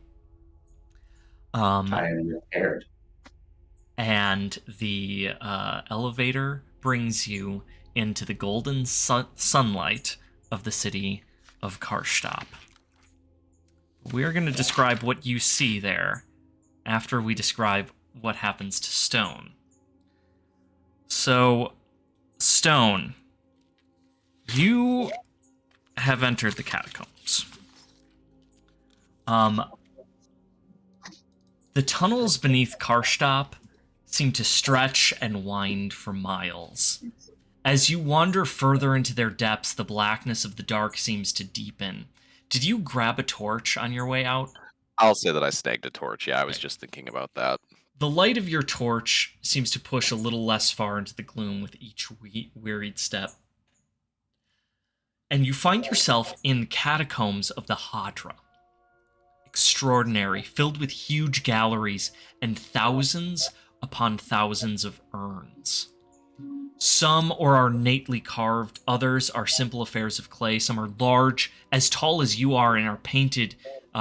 I am repaired. And the elevator brings you into the golden sunlight of the city of Karstop. We're going to describe what you see there after we describe what happens to Stone. So, Stone, you have entered the catacombs. The tunnels beneath Karstop seem to stretch and wind for miles. As you wander further into their depths, the blackness of the dark seems to deepen. Did you grab a torch on your way out? I'll say that I snagged a torch. Yeah, I was just thinking about that. The light of your torch seems to push a little less far into the gloom with each wearied step. And you find yourself in the catacombs of the Hadra. Extraordinary, filled with huge galleries and thousands upon thousands of urns. Some are ornately carved, others are simple affairs of clay, some are large, as tall as you are, and are painted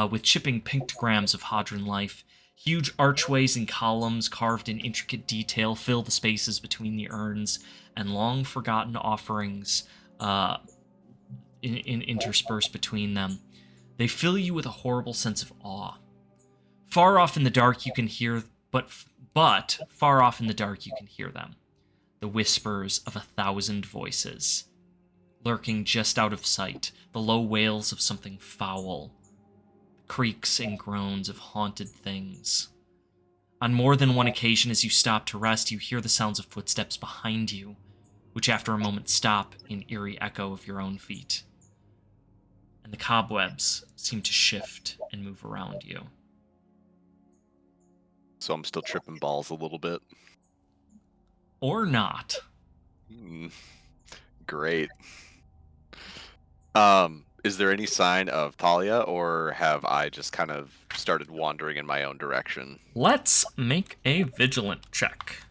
with chipping pictograms of Hadran life. Huge archways and columns carved in intricate detail fill the spaces between the urns, and long-forgotten offerings interspersed between them. They fill you with a horrible sense of awe. Far off in the dark you can hear, but far off in the dark you can hear them. The whispers of 1,000 voices. Lurking just out of sight, the low wails of something foul. Creaks and groans of haunted things. On more than one occasion as you stop to rest, you hear the sounds of footsteps behind you, which after a moment stop in eerie echo of your own feet. And the cobwebs seem to shift and move around you. So I'm still tripping balls a little bit. Or not. Great. Is there any sign of Talia, or have I just kind of started wandering in my own direction? Let's make a vigilant check.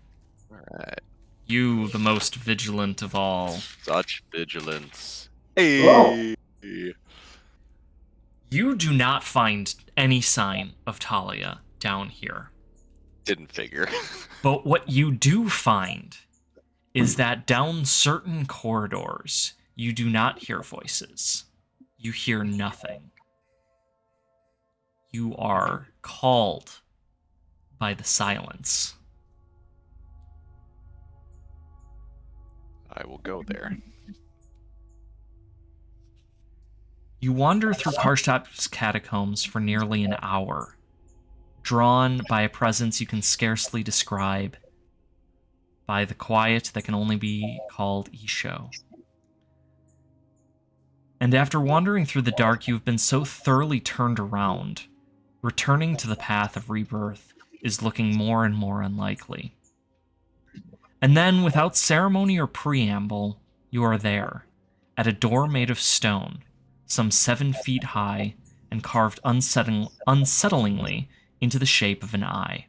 Alright. You, the most vigilant of all. Such vigilance. Hey! Whoa. You do not find any sign of Talia down here. Didn't figure. But what you do find is that down certain corridors, you do not hear voices. You hear nothing. You are called by the silence. I will go there. You wander through Karstop's catacombs for nearly an hour, drawn by a presence you can scarcely describe, by the quiet that can only be called Isho. And after wandering through the dark, you've been so thoroughly turned around, returning to the Path of Rebirth is looking more and more unlikely. And then, without ceremony or preamble, you are there, at a door made of stone, some 7 feet high, and carved unsettlingly into the shape of an eye.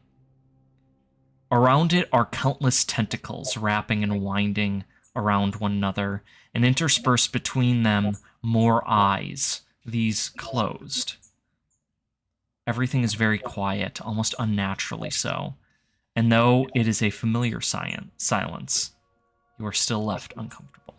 Around it are countless tentacles wrapping and winding around one another, and interspersed between them more eyes, these closed. Everything is very quiet, almost unnaturally so, and though it is a familiar silence, you are still left uncomfortable.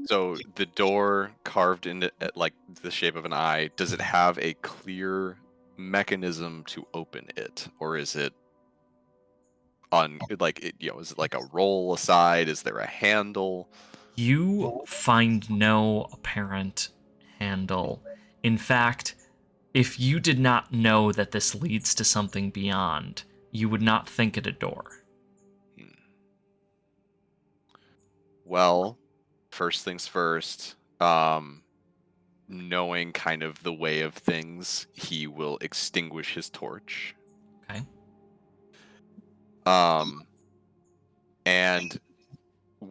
So the door carved into like the shape of an eye, does it have a clear mechanism to open it, or is it is it like a roll aside? Is there a handle? You find no apparent handle. In fact, if you did not know that this leads to something beyond, you would not think it a door. Well, first things first, knowing kind of the way of things, he will extinguish his torch. Okay. And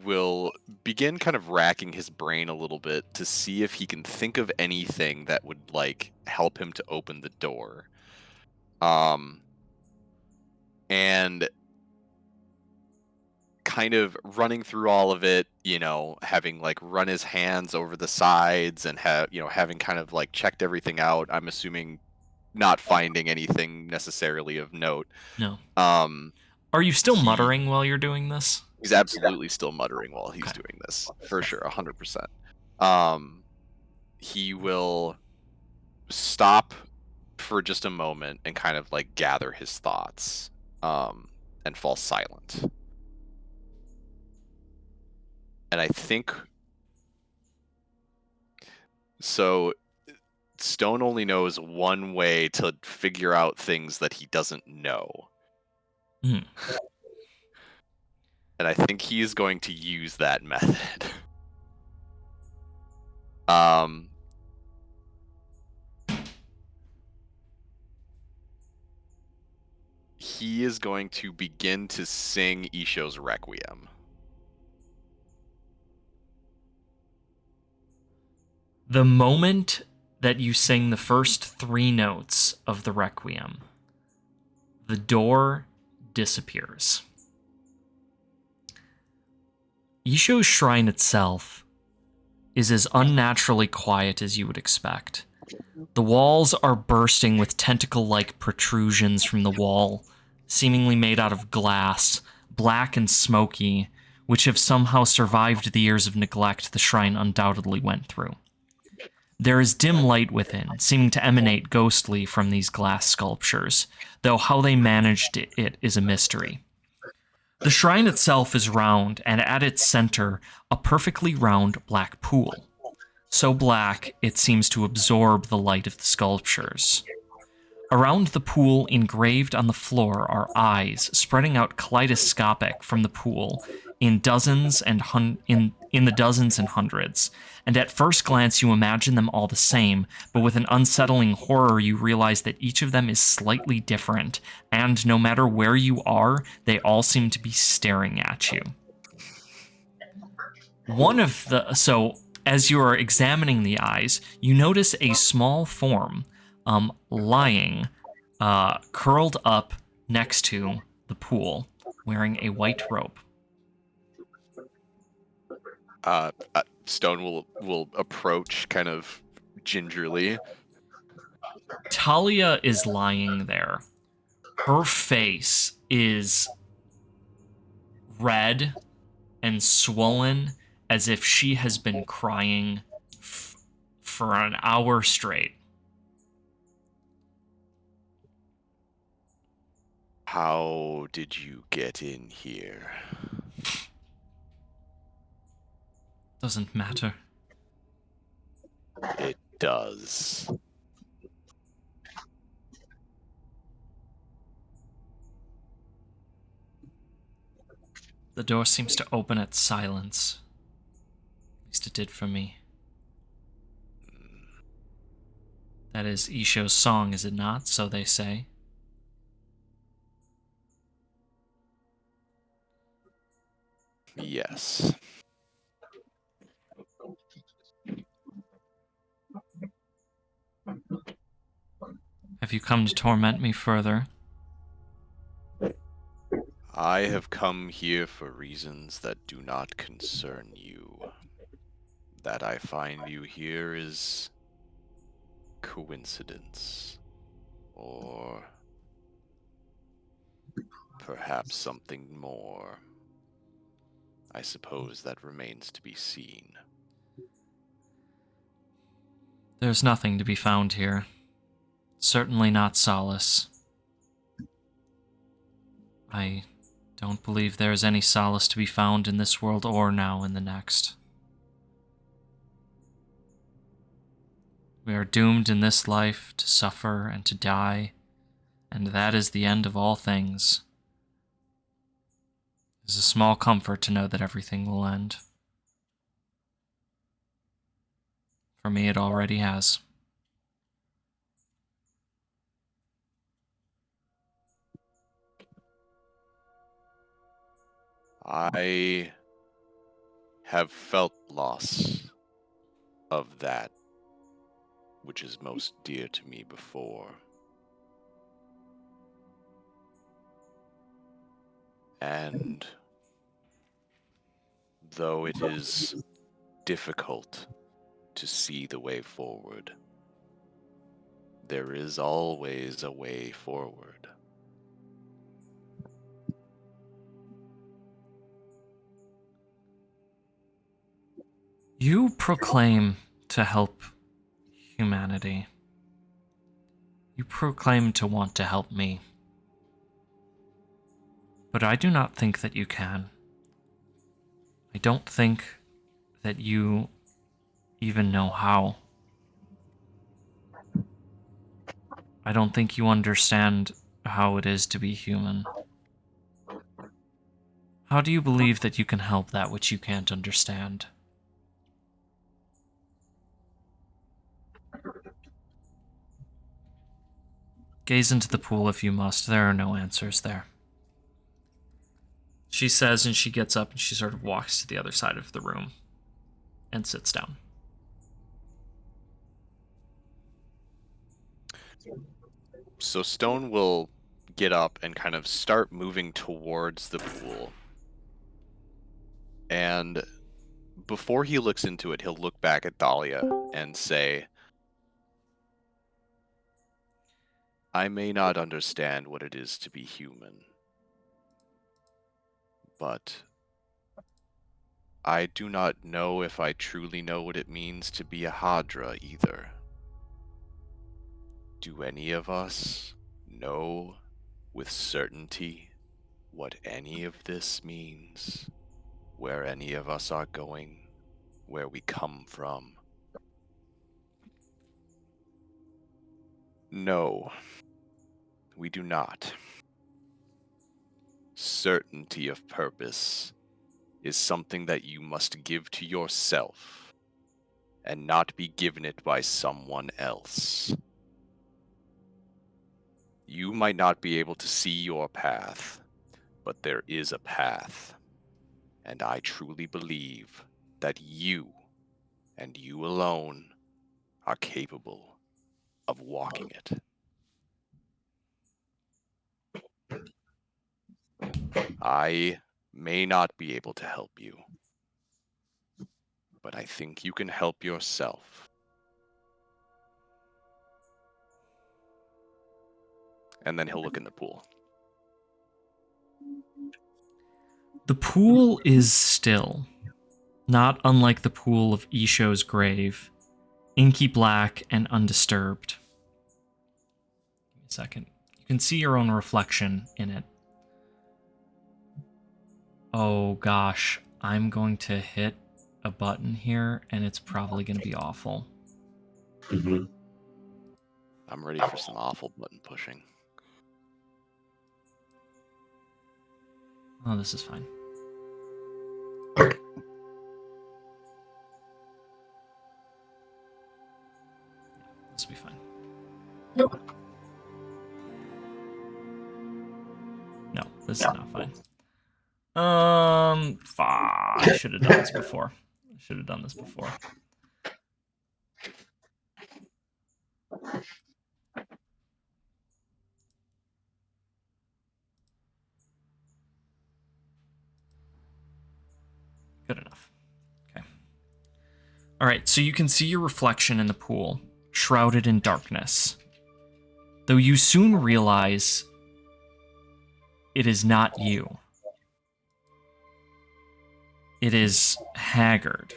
will begin kind of racking his brain a little bit to see if he can think of anything that would like help him to open the door. And kind of running through all of it, having like run his hands over the sides and having kind of like checked everything out. I'm assuming not finding anything necessarily of note. No. Are you still muttering while you're doing this? He's absolutely still muttering while he's doing this, for sure, 100%. He will stop for just a moment and kind of like gather his thoughts, and fall silent. And I think so. Stone only knows one way to figure out things that he doesn't know. Mm. And I think he is going to use that method. He is going to begin to sing Isho's Requiem. The moment that you sing the first 3 notes of the Requiem, the door disappears. Isho's shrine itself is as unnaturally quiet as you would expect. The walls are bursting with tentacle-like protrusions from the wall, seemingly made out of glass, black and smoky, which have somehow survived the years of neglect the shrine undoubtedly went through. There is dim light within, seeming to emanate ghostly from these glass sculptures, though how they managed it is a mystery. The shrine itself is round, and at its center, a perfectly round black pool. So black, it seems to absorb the light of the sculptures. Around the pool, engraved on the floor, are eyes spreading out kaleidoscopic from the pool in dozens and in the dozens and hundreds. And at first glance, you imagine them all the same, but with an unsettling horror, you realize that each of them is slightly different, and no matter where you are, they all seem to be staring at you. So as you are examining the eyes, you notice a small form lying, curled up next to the pool, wearing a white robe. Stone will approach kind of gingerly. Talia is lying there. Her face is red and swollen as if she has been crying for an hour straight. How did you get in here? Doesn't matter. It does. The door seems to open at silence. At least it did for me. That is Isho's song, is it not? So they say. Yes. Have you come to torment me further? I have come here for reasons that do not concern you. That I find you here is coincidence, or perhaps something more. I suppose that remains to be seen. There's nothing to be found here. Certainly not solace. I don't believe there is any solace to be found in this world or now in the next. We are doomed in this life to suffer and to die, and that is the end of all things. It is a small comfort to know that everything will end. For me, it already has. I have felt loss of that which is most dear to me before. And though it is difficult to see the way forward, there is always a way forward. You proclaim to help humanity. You proclaim to want to help me. But I do not think that you can. I don't think that you even know how. I don't think you understand how it is to be human. How do you believe that you can help that which you can't understand? Gaze into the pool if you must. There are no answers there. She says, and she gets up and she sort of walks to the other side of the room and sits down. So Stone will get up and kind of start moving towards the pool. And before he looks into it, he'll look back at Dahlia and say, I may not understand what it is to be human, but I do not know if I truly know what it means to be a Hadra either. Do any of us know with certainty what any of this means? Where any of us are going? Where we come from? No, we do not. Certainty of purpose is something that you must give to yourself and not be given it by someone else. You might not be able to see your path, but there is a path, and I truly believe that you, and you alone, are capable of walking it. I may not be able to help you, but I think you can help yourself. And then he'll look in the pool. The pool is still, not unlike the pool of Isho's grave, inky black and undisturbed. Give me a second. You can see your own reflection in it. Oh gosh, I'm going to hit a button here, and it's probably going to be awful. Mm-hmm. I'm ready for some awful button pushing. Oh, this is fine. This will be fine. No, this is not fine. I should have done this before. Good enough. Okay. All right, so you can see your reflection in the pool, shrouded in darkness. Though you soon realize it is not you. It is haggard.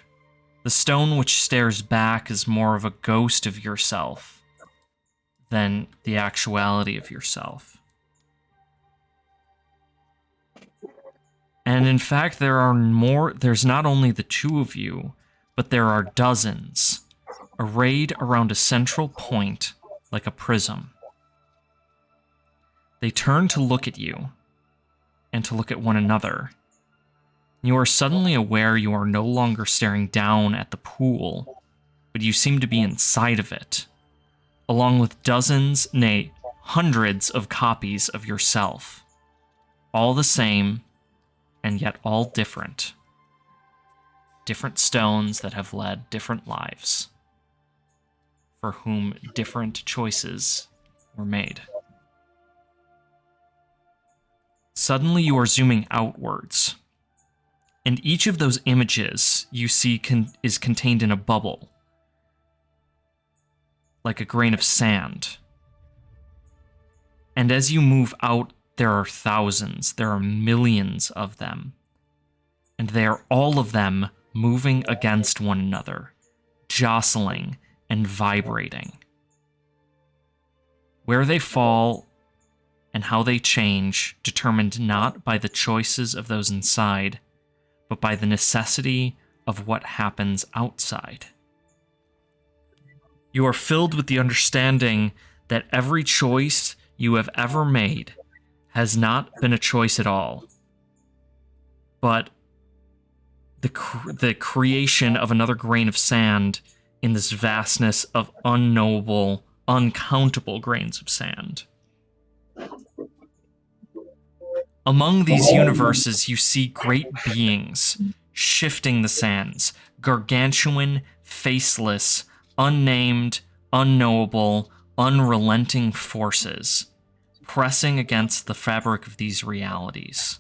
The stone which stares back is more of a ghost of yourself than the actuality of yourself. And in fact, there's not only the two of you, but there are dozens, arrayed around a central point like a prism. They turn to look at you, and to look at one another. You are suddenly aware you are no longer staring down at the pool, but you seem to be inside of it, along with dozens, nay, hundreds of copies of yourself. All the same, and yet all different. Different stones that have led different lives, for whom different choices were made. Suddenly you are zooming outwards, and each of those images you see is contained in a bubble, like a grain of sand. And as you move out, there are thousands, there are millions of them, and they are all of them moving against one another, jostling and vibrating. Where they fall and how they change, determined not by the choices of those inside, but by the necessity of what happens outside. You are filled with the understanding that every choice you have ever made has not been a choice at all, but the creation of another grain of sand in this vastness of unknowable, uncountable grains of sand. Among these universes, you see great beings shifting the sands, gargantuan, faceless, unnamed, unknowable, unrelenting forces, pressing against the fabric of these realities.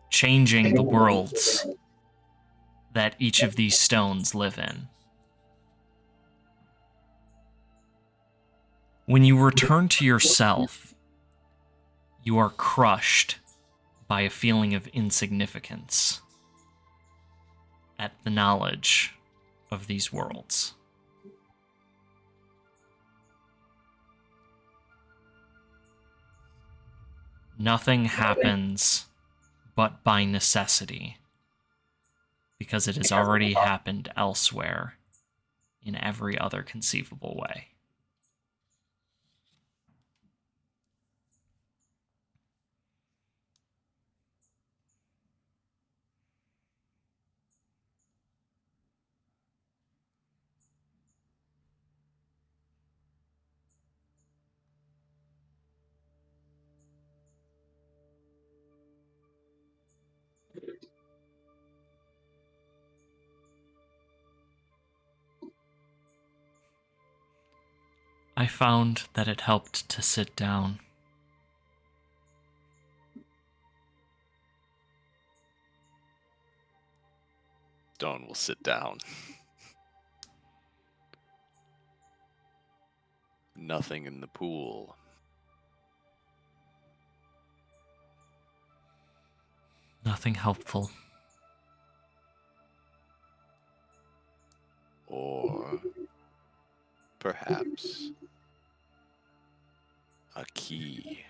Changing the worlds that each of these stones live in. When you return to yourself, you are crushed by a feeling of insignificance at the knowledge of these worlds. Nothing happens but by necessity, because it has already happened elsewhere in every other conceivable way. I found that it helped to sit down. Stone will sit down. Nothing in the pool. Nothing helpful. Or perhaps a key.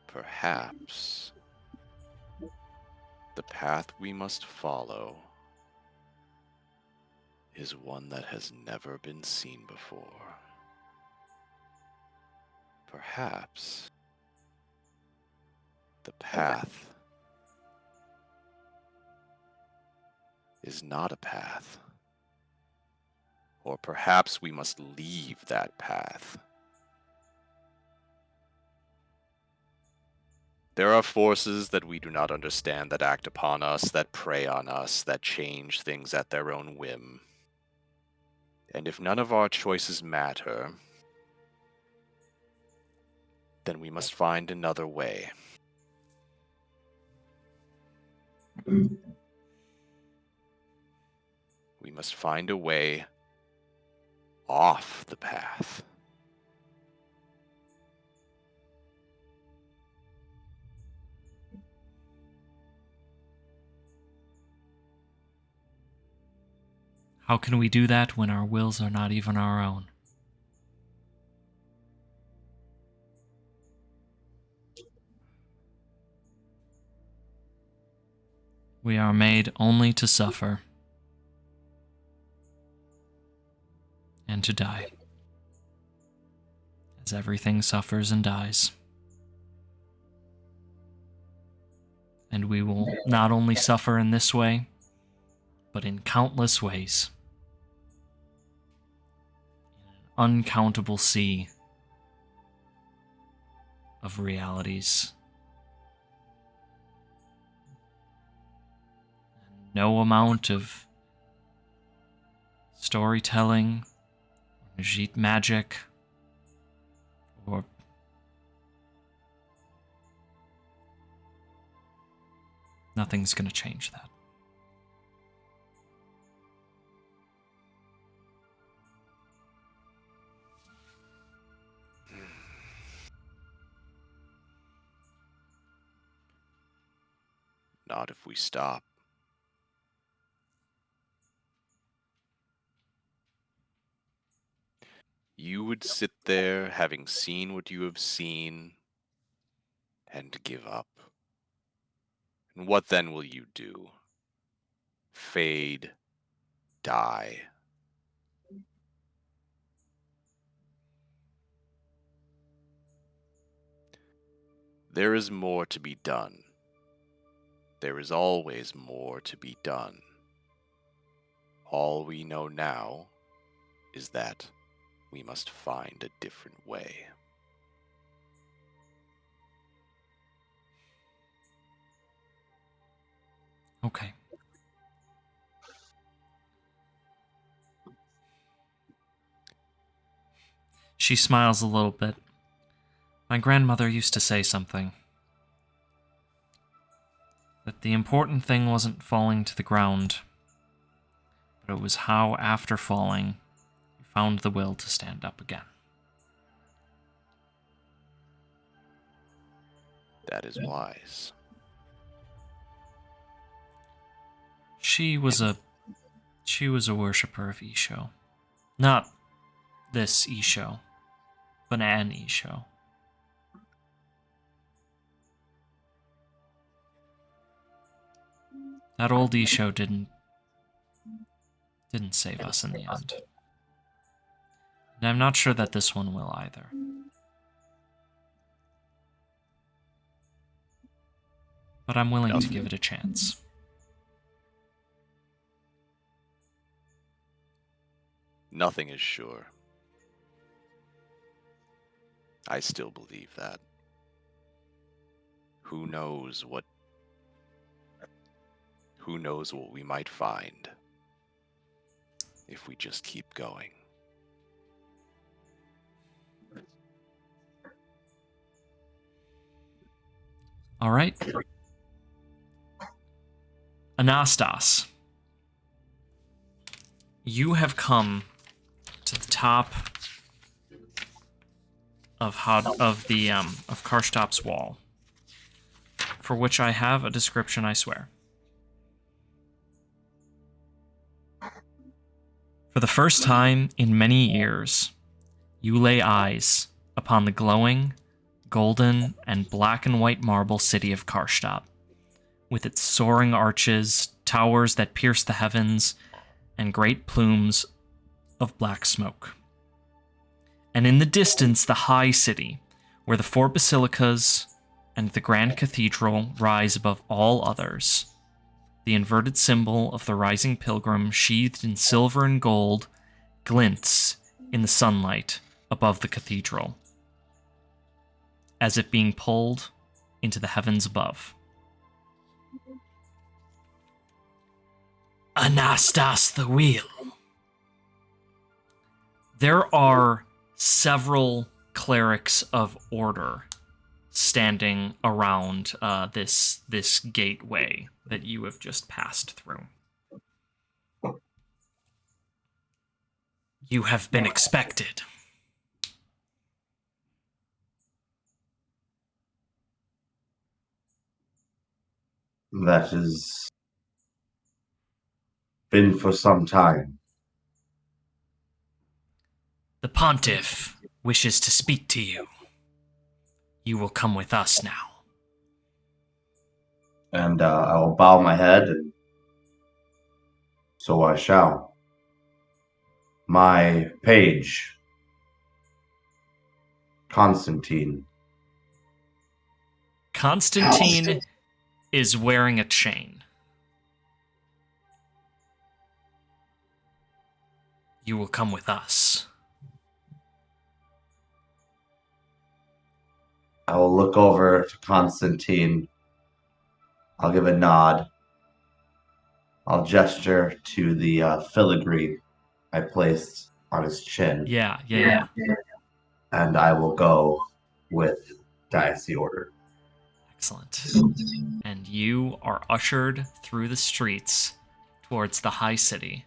Perhaps the path we must follow is one that has never been seen before. Perhaps the path is not a path. Or perhaps we must leave that path. There are forces that we do not understand that act upon us, that prey on us, that change things at their own whim. And if none of our choices matter, then we must find another way. We must find a way off the path. How can we do that when our wills are not even our own? We are made only to suffer and to die, as everything suffers and dies. And we will not only suffer in this way, but in countless ways. In an uncountable sea of realities. And no amount of storytelling, or Najit magic, or nothing's going to change that. Not if we stop. You would sit there, having seen what you have seen, and give up. And what then will you do? Fade, die. There is more to be done. There is always more to be done. All we know now is that we must find a different way. Okay. She smiles a little bit. My grandmother used to say something. That the important thing wasn't falling to the ground, but it was how, after falling, you found the will to stand up again. That is wise. She was a worshipper of Isho. Not this Isho, but an Isho. That old Isho didn't save us in the end. And I'm not sure that this one will either. But I'm willing to give it a chance. Nothing is sure. I still believe that. Who knows what we might find if we just keep going. All right. Anastas, you have come to the top of Karstop's wall, for which I have a description, I swear. For the first time in many years, you lay eyes upon the glowing, golden, and black and white marble city of Karstop, with its soaring arches, towers that pierce the heavens, and great plumes of black smoke. And in the distance, the high city, where the 4 basilicas and the grand cathedral rise above all others. The inverted symbol of the rising pilgrim, sheathed in silver and gold, glints in the sunlight above the cathedral, as if being pulled into the heavens above. Anastas the Wheel. There are several clerics of order standing around this gateway that you have just passed through. You have been expected. That has been for some time. The Pontiff wishes to speak to you. You will come with us now. And I will bow my head, and so I shall. My page, Constantine. Constantine is wearing a chain. You will come with us. I will look over to Constantine. I'll give a nod. I'll gesture to the filigree I placed on his chin. Yeah. And I will go with Dynasty Order. Excellent. And you are ushered through the streets towards the High City,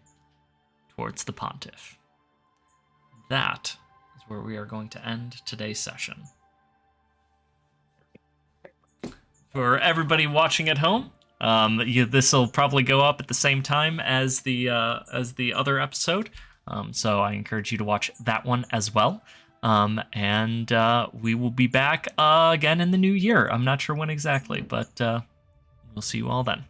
towards the Pontiff. That is where we are going to end today's session. For everybody watching at home, this will probably go up at the same time as the other episode, so I encourage you to watch that one as well. And we will be back again in the new year. I'm not sure when exactly, but we'll see you all then.